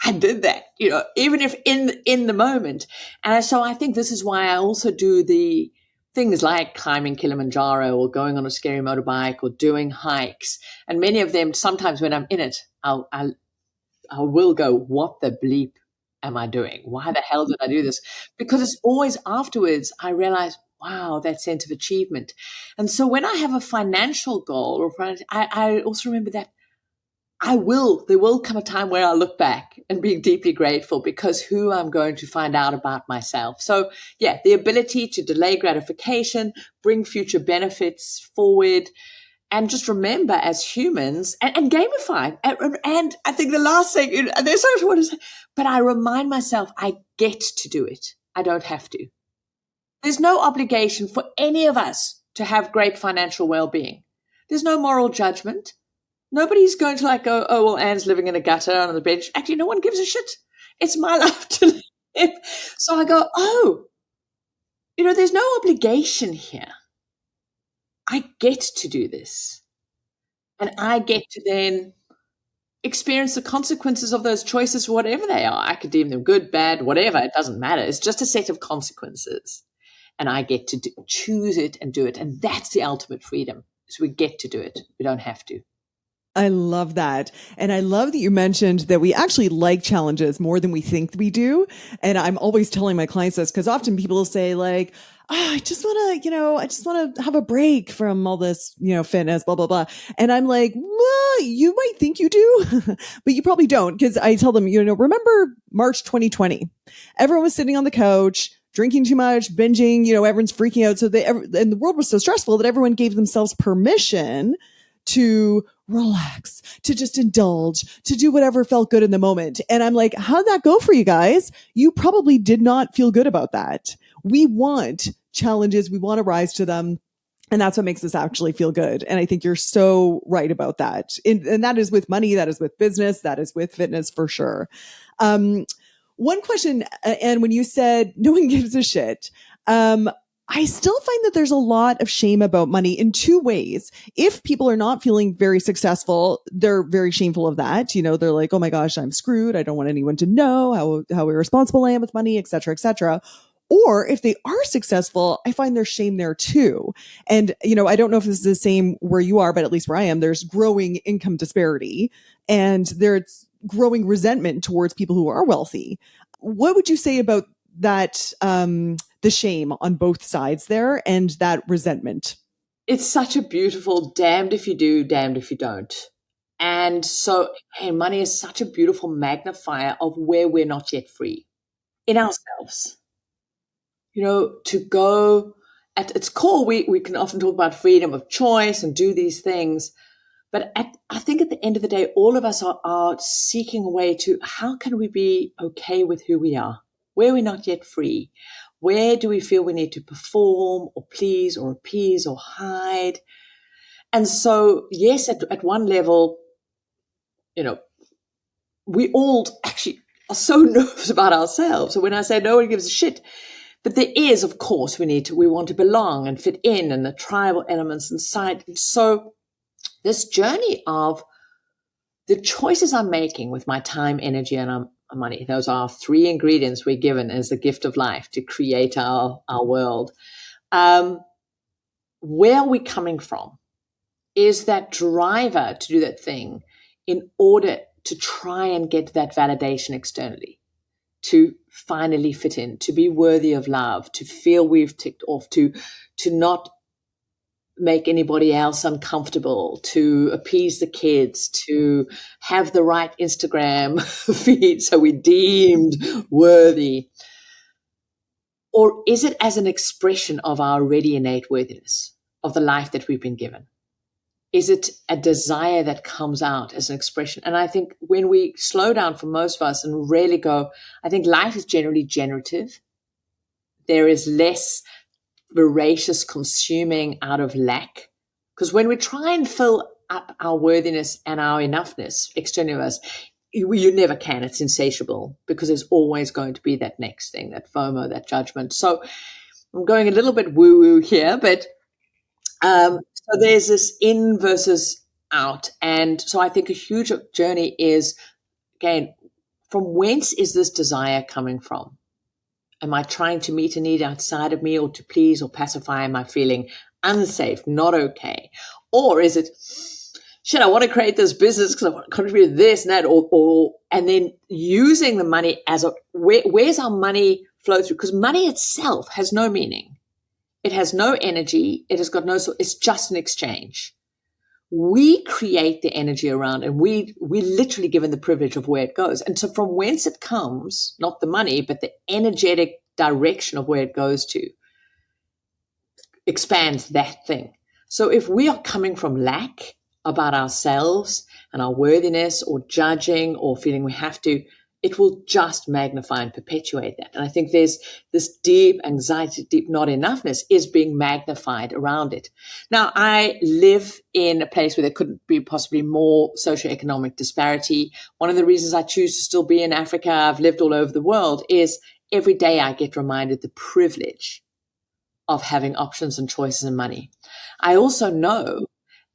[SPEAKER 3] I did that, even if in the moment. And so I think this is why I also do the things like climbing Kilimanjaro or going on a scary motorbike or doing hikes. And many of them, sometimes when I'm in it, I will go, what the bleep am I doing? Why the hell did I do this? Because it's always afterwards I realize, wow, that sense of achievement. And so when I have a financial goal, I also remember that there will come a time where I'll look back and be deeply grateful because who I'm going to find out about myself. So yeah, the ability to delay gratification, bring future benefits forward, and just remember as humans and gamify. And I think the last thing, there's so much more to say, but I remind myself I get to do it. I don't have to. There's no obligation for any of us to have great financial well-being. There's no moral judgment. Nobody's going to go, oh, well, Anne's living in a gutter on the bench. Actually, no one gives a shit. It's my life to live. So I go, oh, there's no obligation here. I get to do this. And I get to then experience the consequences of those choices, whatever they are. I could deem them good, bad, whatever. It doesn't matter. It's just a set of consequences. And I get to choose it and do it. And that's the ultimate freedom. So we get to do it. We don't have to.
[SPEAKER 1] I love that. And I love that you mentioned that we actually like challenges more than we think we do. And I'm always telling my clients this because often people will say like, I just want to have a break from all this, fitness, blah, blah, blah. And I'm like, well, you might think you do, but you probably don't. Cause I tell them, remember March 2020, everyone was sitting on the couch, drinking too much, binging, everyone's freaking out. So and the world was so stressful that everyone gave themselves permission to relax, to just indulge, to do whatever felt good in the moment. And I'm like, how'd that go for you guys? You probably did not feel good about that. We want challenges. We want to rise to them. And that's what makes us actually feel good. And I think you're so right about that. And that is with money. That is with business. That is with fitness for sure. One question, and when you said no one gives a shit, I still find that there's a lot of shame about money in two ways. If people are not feeling very successful, they're very shameful of that. They're like, oh my gosh, I'm screwed. I don't want anyone to know how irresponsible I am with money, et cetera, et cetera. Or if they are successful, I find there's shame there too. And, I don't know if this is the same where you are, but at least where I am, there's growing income disparity and there's growing resentment towards people who are wealthy. What would you say about that, the shame on both sides there and that resentment?
[SPEAKER 3] It's such a beautiful damned if you do, damned if you don't. And so, money is such a beautiful magnifier of where we're not yet free in ourselves. To go at its core, we can often talk about freedom of choice and do these things. But I think at the end of the day, all of us are seeking a way to how can we be okay with who we are, where we're not yet free. Where do we feel we need to perform or please or appease or hide? And so, yes, at one level, we all actually are so nervous about ourselves. So when I say no one gives a shit, but there is, of course, we want to belong and fit in and the tribal elements inside. And so this journey of the choices I'm making with my time, energy, and money, those are three ingredients we're given as the gift of life to create our world. Where are we coming from? Is that driver to do that thing in order to try and get that validation externally, to finally fit in, to be worthy of love, to feel we've ticked off, to not make anybody else uncomfortable, to appease the kids, to have the right Instagram feed so we're deemed worthy? Or is it as an expression of our already innate worthiness, of the life that we've been given? Is it a desire that comes out as an expression? And I think when we slow down for most of us and really go, I think life is generally generative. There is less voracious consuming out of lack. Because when we try and fill up our worthiness and our enoughness externally of us, you never can. It's insatiable because there's always going to be that next thing, that FOMO, that judgment. So I'm going a little bit woo-woo here, but so there's this in versus out. And so I think a huge journey is, again, from whence is this desire coming from? Am I trying to meet a need outside of me, or to please or pacify? Am I feeling unsafe, not okay? Or is it, shit, I want to create this business because I want to contribute this and that, and then using the money as where's our money flow through? Because money itself has no meaning. It has no energy. It has got it's just an exchange. We create the energy around, and we literally given the privilege of where it goes. And so from whence it comes, not the money, but the energetic direction of where it goes to expands that thing. So if we are coming from lack about ourselves and our worthiness, or judging, or feeling we have to, it will just magnify and perpetuate that. And I think there's this deep anxiety, deep not enoughness is being magnified around it. Now, I live in a place where there couldn't be possibly more socioeconomic disparity. One of the reasons I choose to still be in Africa, I've lived all over the world, is every day I get reminded the privilege of having options and choices and money. I also know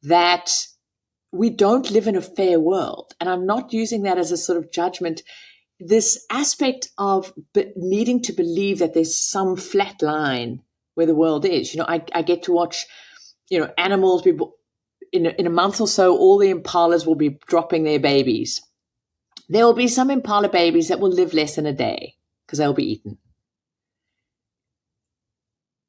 [SPEAKER 3] that we don't live in a fair world. And I'm not using that as a sort of judgment. This aspect of needing to believe that there's some flat line where the world is. I get to watch, animals. People in a month or so, all the impalas will be dropping their babies. There will be some impala babies that will live less than a day because they'll be eaten.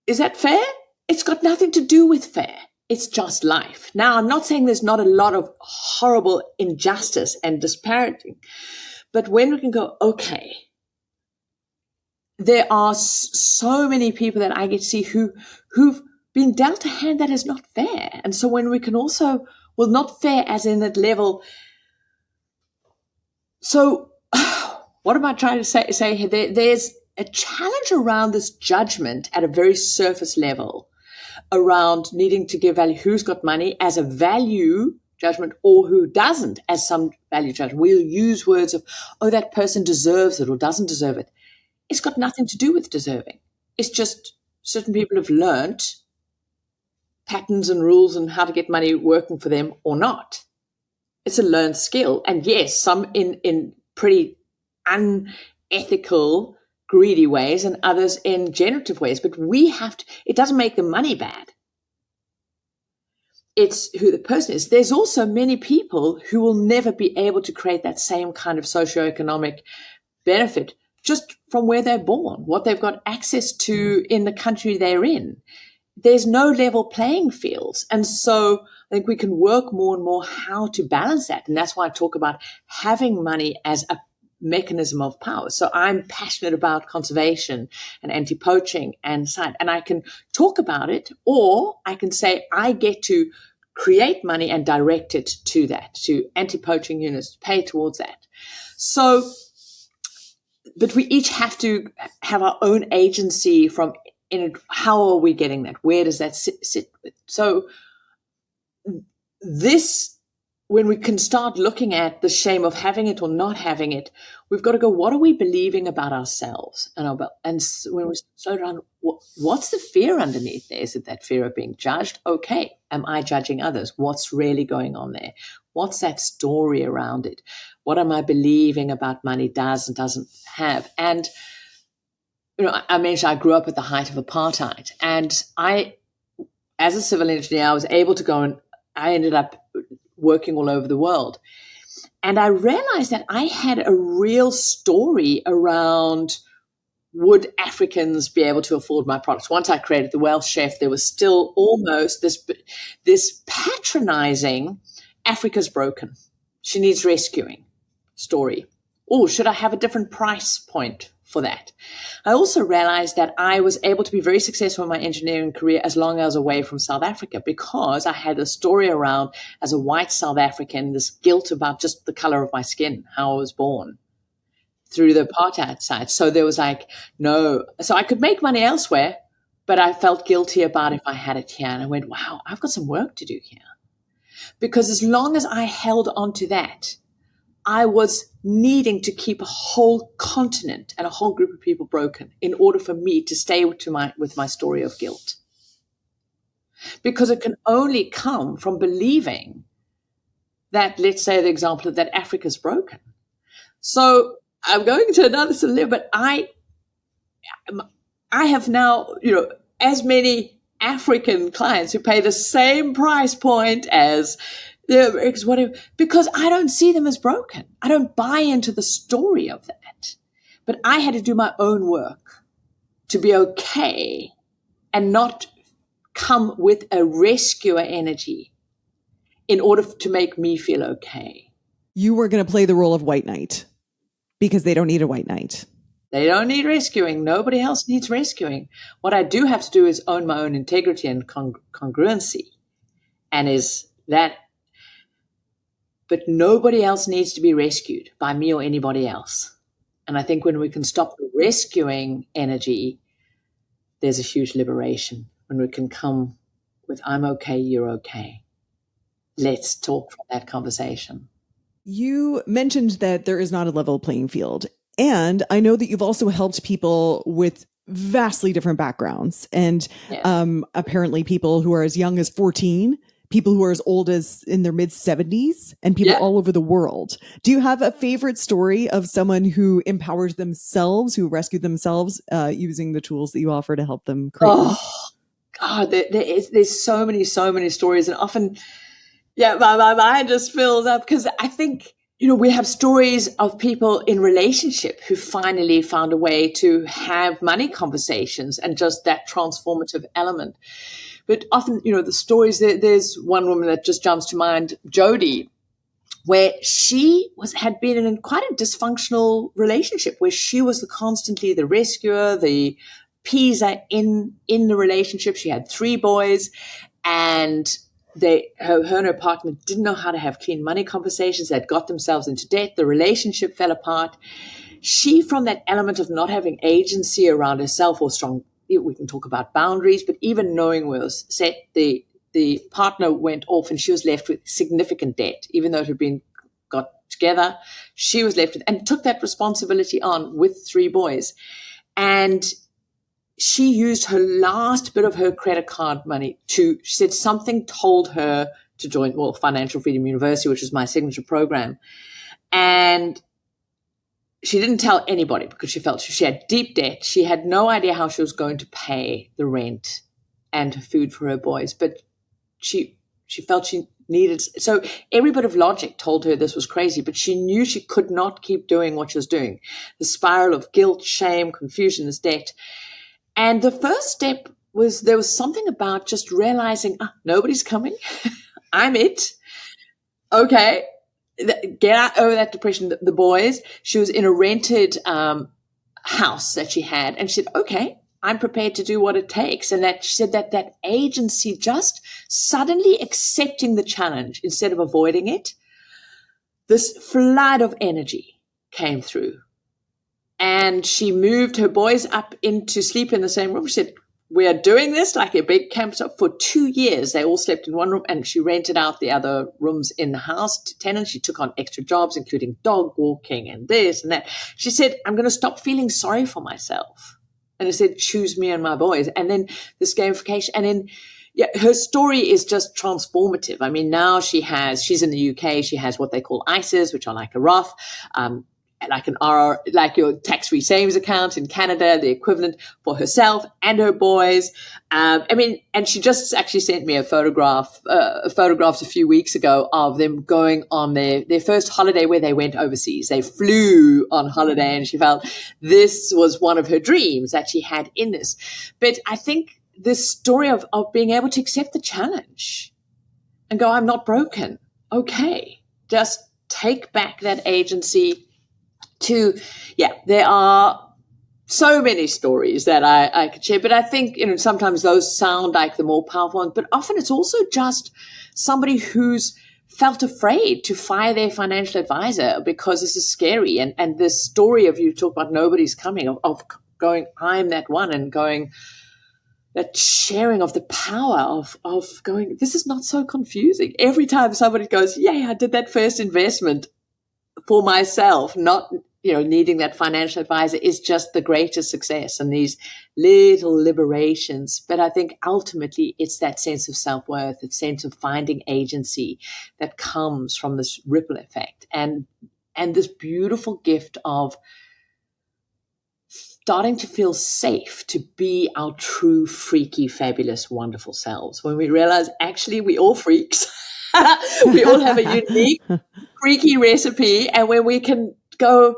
[SPEAKER 3] Is that fair? It's got nothing to do with fair. It's just life. Now, I'm not saying there's not a lot of horrible injustice and disparity. But when we can go, okay, there are so many people that I get to see who've been dealt a hand that is not fair. And so when we can also, not fair as in that level. So what am I trying to say here? There's a challenge around this judgment at a very surface level around needing to give value. Who's got money as a value judgment, or who doesn't as some value judgment. We'll use words of, oh, that person deserves it or doesn't deserve it. It's got nothing to do with deserving. It's just certain people have learnt patterns and rules and how to get money working for them or not. It's a learned skill. And yes, some in pretty unethical, greedy ways, and others in generative ways. But we have to, it doesn't make the money bad. It's who the person is. There's also many people who will never be able to create that same kind of socioeconomic benefit just from where they're born, what they've got access to in the country they're in. There's no level playing fields. And so I think we can work more and more how to balance that. And that's why I talk about having money as a mechanism of power. So I'm passionate about conservation and anti-poaching and I can talk about it, or I can say I get to create money and direct it to that, to anti-poaching units, pay towards that. So, but we each have to have our own agency from in it. How are we getting that? Where does that sit? So this, when we can start looking at the shame of having it or not having it, we've got to go, what are we believing about ourselves? And when we slow down, what's the fear underneath there? Is it that fear of being judged? Okay. Am I judging others? What's really going on there? What's that story around it? What am I believing about money does and doesn't have? And, I mentioned I grew up at the height of apartheid, and as a civil engineer, I was able to go, and I ended up working all over the world. And I realized that I had a real story around would Africans be able to afford my products? Once I created the Welsh Chef, there was still almost this patronizing, Africa's broken. She needs rescuing story. Oh, should I have a different price point for that? I also realized that I was able to be very successful in my engineering career as long as I was away from South Africa, because I had a story around, as a white South African, this guilt about just the color of my skin, how I was born through the apartheid side. So there was like, no. So I could make money elsewhere, but I felt guilty about if I had it here. And I went, wow, I've got some work to do here. Because as long as I held on to that, I was needing to keep a whole continent and a whole group of people broken in order for me to stay with my story of guilt. Because it can only come from believing that, let's say the example that Africa's broken. So I'm going to another scenario, but I have now, as many African clients who pay the same price point as the Americans, whatever, because I don't see them as broken. I don't buy into the story of that. But I had to do my own work to be okay and not come with a rescuer energy in order to make me feel okay.
[SPEAKER 1] You were going to play the role of white knight because they don't need a white knight.
[SPEAKER 3] They don't need rescuing. Nobody else needs rescuing. What I do have to do is own my own integrity and congruency. And is that, but nobody else needs to be rescued by me or anybody else. And I think when we can stop the rescuing energy, there's a huge liberation. When we can come with, I'm okay, you're okay. Let's talk from that conversation.
[SPEAKER 1] You mentioned that there is not a level playing field. And I know that you've also helped people with vastly different backgrounds. And apparently people who are as young as 14, people who are as old as in their mid 70s, and people all over the world. Do you have a favorite story of someone who empowers themselves, who rescued themselves using the tools that you offer to help them create?
[SPEAKER 3] Oh, God, there's so many stories. And often, my mind just fills up because I think, we have stories of people in relationship who finally found a way to have money conversations and just that transformative element. But often, the stories, there's one woman that just jumps to mind, Jody, where she had been in quite a dysfunctional relationship where she was constantly the rescuer, the appeaser in the relationship. She had 3 boys, and her and her partner didn't know how to have clean money conversations. They'd got themselves into debt. The relationship fell apart. She, from that element of not having agency around herself or strong, we can talk about boundaries, but even knowing where it was set, the partner went off and she was left with significant debt, even though it had been got together. She was left with, and took that responsibility on with 3 boys. And she used her last bit of her credit card money she said something told her to join, Financial Freedom University, which is my signature program. And she didn't tell anybody because she felt she had deep debt. She had no idea how she was going to pay the rent and her food for her boys, but she felt she needed. So every bit of logic told her this was crazy, but she knew she could not keep doing what she was doing. The spiral of guilt, shame, confusion, this debt. And the first step was, there was something about just realizing, nobody's coming. I'm it. Okay. Get out over that depression. The boys, she was in a rented house that she had, and she said, okay, I'm prepared to do what it takes. And that she said that agency, just suddenly accepting the challenge instead of avoiding it, this flood of energy came through. And she moved her boys up into sleep in the same room. She said, we are doing this like a big campsite. For 2 years, they all slept in one room, and she rented out the other rooms in the house to tenants. She took on extra jobs, including dog walking and this and that. She said, I'm going to stop feeling sorry for myself. And I said, choose me and my boys. And then this gamification. And then her story is just transformative. I mean, now she's in the UK. She has what they call ISAs, which are like a Roth. like an RR, like your tax-free savings account in Canada, the equivalent for herself and her boys. And she just actually sent me photographs a few weeks ago of them going on their first holiday where they went overseas. They flew on holiday, and she felt this was one of her dreams that she had in this. But I think this story of being able to accept the challenge and go, I'm not broken. Okay. Just take back that agency there are so many stories that I could share, but I think, sometimes those sound like the more powerful ones, but often it's also just somebody who's felt afraid to fire their financial advisor because this is scary. And this story of, you talk about nobody's coming, of going, I'm that one, and going, that sharing of the power of going, this is not so confusing. Every time somebody goes, yay, I did that first investment for myself, not, needing that financial advisor, is just the greatest success, and these little liberations. But I think ultimately it's that sense of self-worth, that sense of finding agency that comes from this ripple effect, and this beautiful gift of starting to feel safe to be our true, freaky, fabulous, wonderful selves. When we realize actually we all freaks, we all have a unique, freaky recipe, and when we can go,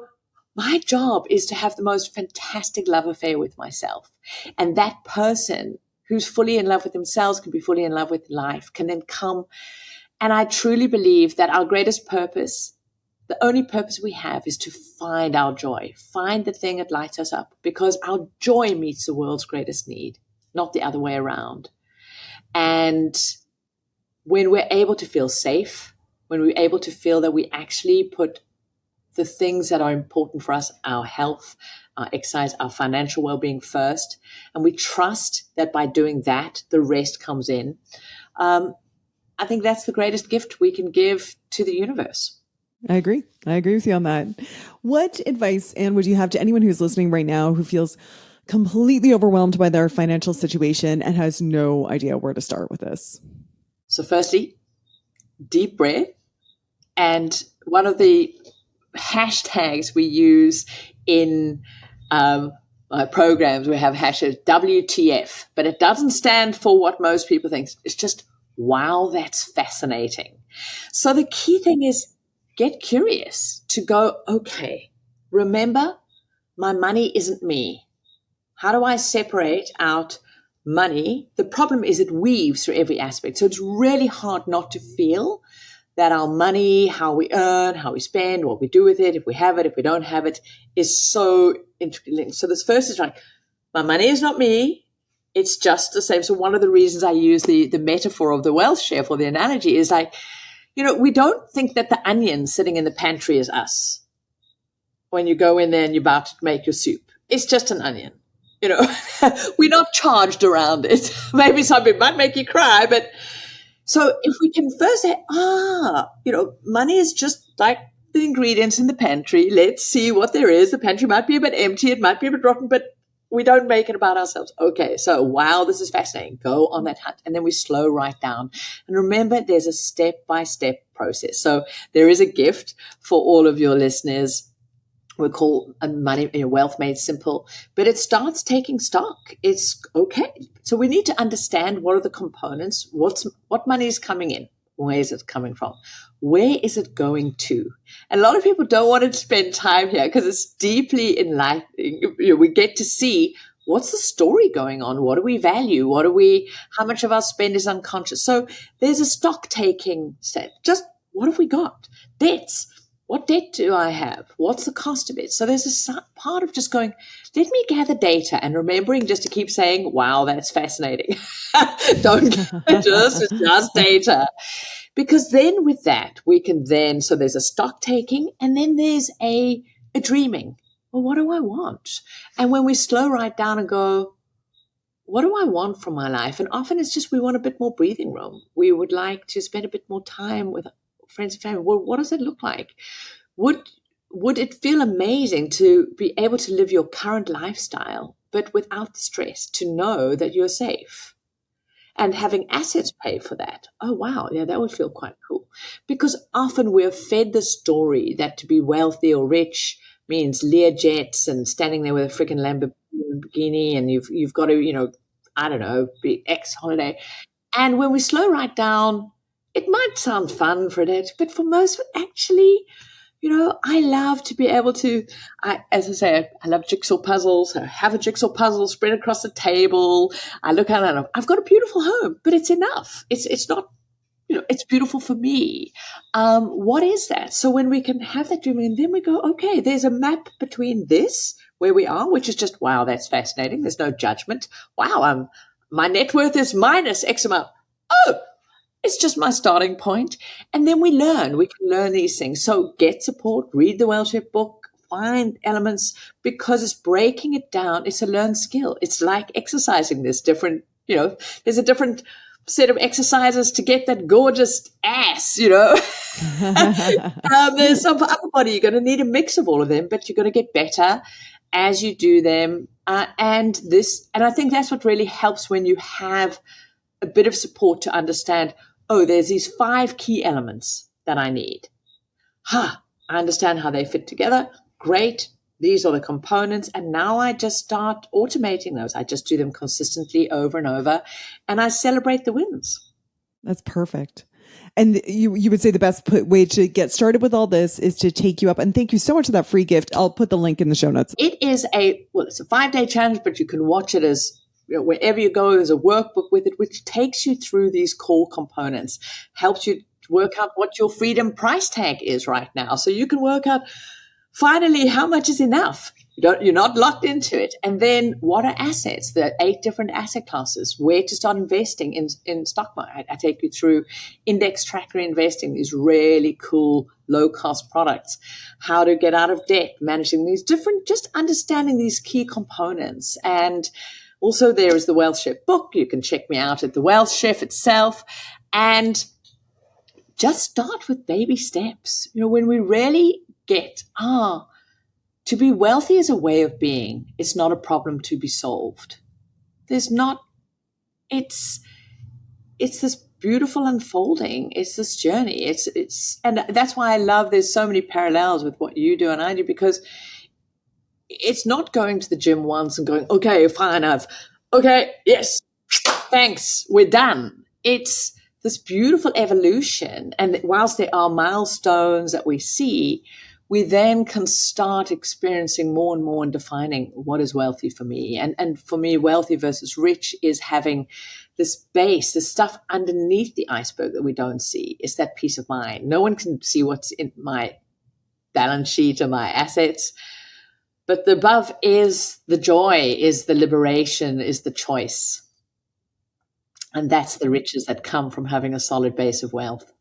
[SPEAKER 3] my job is to have the most fantastic love affair with myself. And that person who's fully in love with themselves can be fully in love with life, can then come. And I truly believe that our greatest purpose, the only purpose we have, is to find our joy, find the thing that lights us up, because our joy meets the world's greatest need, not the other way around. And when we're able to feel safe, when we're able to feel that we actually put the things that are important for us, our health, our exercise, our financial well-being first, and we trust that by doing that, the rest comes in, I think that's the greatest gift we can give to the universe.
[SPEAKER 1] I agree with you on that. What advice, Anne, would you have to anyone who's listening right now who feels completely overwhelmed by their financial situation and has no idea where to start with this?
[SPEAKER 3] So firstly, deep breath. And one of the hashtags we use in my programs, we have hashtag WTF, but it doesn't stand for what most people think. It's just, wow, that's fascinating. So the key thing is get curious, to go, okay, remember, my money isn't me. How do I separate out money? The problem is it weaves through every aspect. So it's really hard not to feel that our money, how we earn, how we spend, what we do with it, if we have it, if we don't have it, is so intricately linked. So this first is like, my money is not me. It's just the same. So one of the reasons I use the metaphor of the wealth chef, or the analogy, is like, we don't think that the onion sitting in the pantry is us. When you go in there and you're about to make your soup, it's just an onion. We're not charged around it. Maybe something might make you cry, but so if we can first say, money is just like the ingredients in the pantry. Let's see what there is. The pantry might be a bit empty. It might be a bit rotten, but we don't make it about ourselves. Okay, so wow, this is fascinating. Go on that hunt. And then we slow right down. And remember, there's a step-by-step process. So there is a gift for all of your listeners. We call money, wealth made simple, but it starts taking stock. It's okay. So we need to understand what are the components, what money is coming in, where is it coming from, where is it going to? And a lot of people don't want to spend time here because it's deeply enlightening. We get to see what's the story going on, what do we value, how much of our spend is unconscious. So there's a stock taking step. Just what have we got? Debts. What debt do I have? What's the cost of it? So there's a part of just going, let me gather data, and remembering just to keep saying, wow, that's fascinating. Don't just data. Because then with that, we can then, so there's a stock taking, and then there's a dreaming. Well, what do I want? And when we slow right down and go, what do I want from my life? And often it's just we want a bit more breathing room. We would like to spend a bit more time with friends and family. Well, what does it look like? Would it feel amazing to be able to live your current lifestyle, but without the stress, to know that you're safe and having assets pay for that? Oh, wow. Yeah, that would feel quite cool. Because often we're fed the story that to be wealthy or rich means Lear jets and standing there with a freaking Lamborghini, and you've got to, I don't know, be X holiday. And when we slow right down, it might sound fun for a day, but for most, actually, I love to be able to, as I say, I love jigsaw puzzles. I have a jigsaw puzzle spread across the table. I look at it and I've got a beautiful home, but it's enough. It's not, it's beautiful for me. What is that? So when we can have that dreaming, and then we go, okay, there's a map between this, where we are, which is just, wow, that's fascinating. There's no judgment. Wow, my net worth is minus X amount. Oh, it's just my starting point. And then we can learn these things. So get support, read the Well-Shaped book, find elements, because it's breaking it down. It's a learned skill. It's like exercising. There's a different set of exercises to get that gorgeous ass, There's some for upper body. You're going to need a mix of all of them, but you're going to get better as you do them. And I think that's what really helps when you have a bit of support to understand, there's these 5 key elements that I need. I understand how they fit together. Great. These are the components. And now I just start automating those. I just do them consistently over and over, and I celebrate the wins.
[SPEAKER 1] That's perfect. And you would say the best way to get started with all this is to take you up. And thank you so much for that free gift. I'll put the link in the show notes.
[SPEAKER 3] It's a 5-day challenge, but you can watch it as wherever you go. There's a workbook with it, which takes you through these core components, helps you work out what your freedom price tag is right now. So you can work out finally how much is enough. You're not locked into it. And then what are assets? There are 8 different asset classes, where to start investing in stock market. I take you through index tracker investing, these really cool low-cost products, how to get out of debt, managing these different, just understanding these key components. And also, there is the Wealth Chef book. You can check me out at the Wealth Chef itself. And just start with baby steps. When we really get, to be wealthy is a way of being. It's not a problem to be solved. It's this beautiful unfolding. It's this journey. And that's why I love, there's so many parallels with what you do and I do, because it's not going to the gym once and going, okay, fine, yes, thanks, we're done. It's this beautiful evolution. And whilst there are milestones that we see, we then can start experiencing more and more and defining what is wealthy for me. And for me, wealthy versus rich is having this base, this stuff underneath the iceberg that we don't see. It's that peace of mind. No one can see what's in my balance sheet or my assets. But the above is the joy, is the liberation, is the choice. And that's the riches that come from having a solid base of wealth.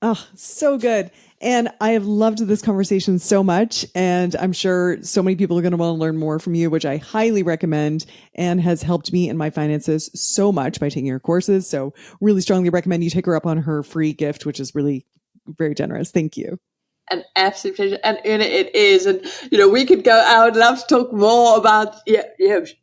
[SPEAKER 1] Oh, so good. And I have loved this conversation so much. And I'm sure so many people are going to want to learn more from you, which I highly recommend, and has helped me in my finances so much by taking her courses. So really strongly recommend you take her up on her free gift, which is really very generous. Thank you.
[SPEAKER 3] An absolute pleasure. And it is. And, we could go, I would love to talk more about,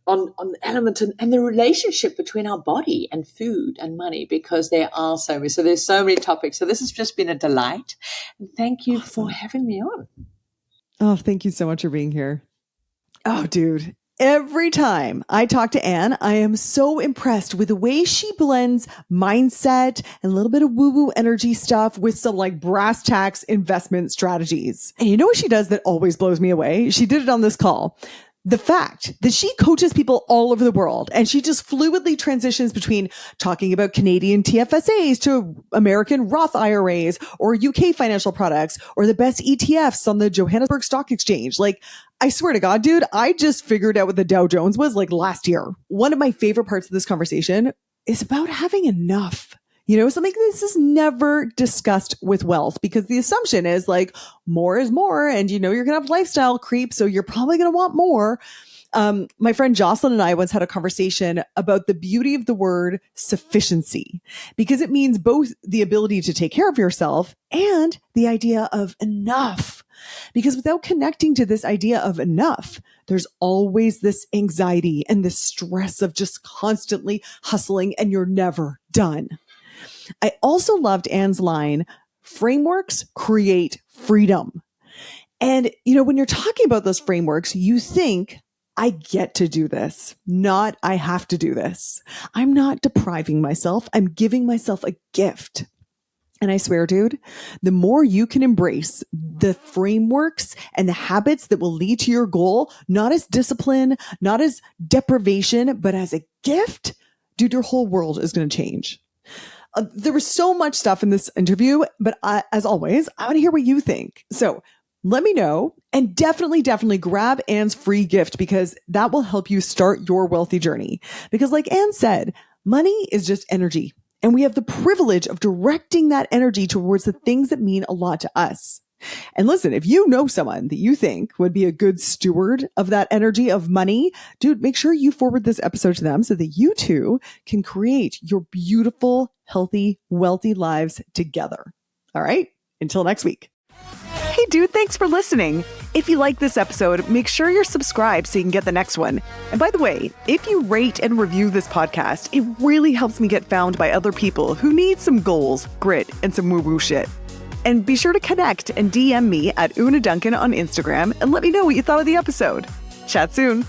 [SPEAKER 3] on the element and the relationship between our body and food and money, because there are so many. So there's so many topics. So this has just been a delight. And thank you for having me on.
[SPEAKER 1] Oh, thank you so much for being here. Oh, dude. Every time I talk to Anne, I am so impressed with the way she blends mindset and a little bit of woo-woo energy stuff with some brass tacks investment strategies. And you know what she does that always blows me away? She did it on this call. The fact that she coaches people all over the world, and she just fluidly transitions between talking about Canadian TFSAs to American Roth IRAs or UK financial products or the best ETFs on the Johannesburg Stock Exchange. I swear to God, dude, I just figured out what the Dow Jones was last year. One of my favorite parts of this conversation is about having enough. Something this is never discussed with wealth, because the assumption is more is more, and you're going to have lifestyle creep, so you're probably going to want more. My friend Jocelyn and I once had a conversation about the beauty of the word sufficiency, because it means both the ability to take care of yourself and the idea of enough. Because without connecting to this idea of enough, there's always this anxiety and this stress of just constantly hustling, and you're never done. I also loved Anne's line, frameworks create freedom. And, you know, when you're talking about those frameworks, you think, I get to do this, not I have to do this. I'm not depriving myself. I'm giving myself a gift. And I swear, dude, the more you can embrace the frameworks and the habits that will lead to your goal, not as discipline, not as deprivation, but as a gift, dude, your whole world is going to change. There was so much stuff in this interview, but as always, I want to hear what you think. So let me know, and definitely grab Anne's free gift, because that will help you start your wealthy journey. Because like Anne said, money is just energy, and we have the privilege of directing that energy towards the things that mean a lot to us. And listen, if you know someone that you think would be a good steward of that energy of money, dude, make sure you forward this episode to them so that you too can create your beautiful, healthy, wealthy lives together. All right. Until next week. Hey, dude, thanks for listening. If you like this episode, make sure you're subscribed so you can get the next one. And by the way, if you rate and review this podcast, it really helps me get found by other people who need some goals, grit, and some woo-woo shit. And be sure to connect and DM me at Una Duncan on Instagram and let me know what you thought of the episode. Chat soon.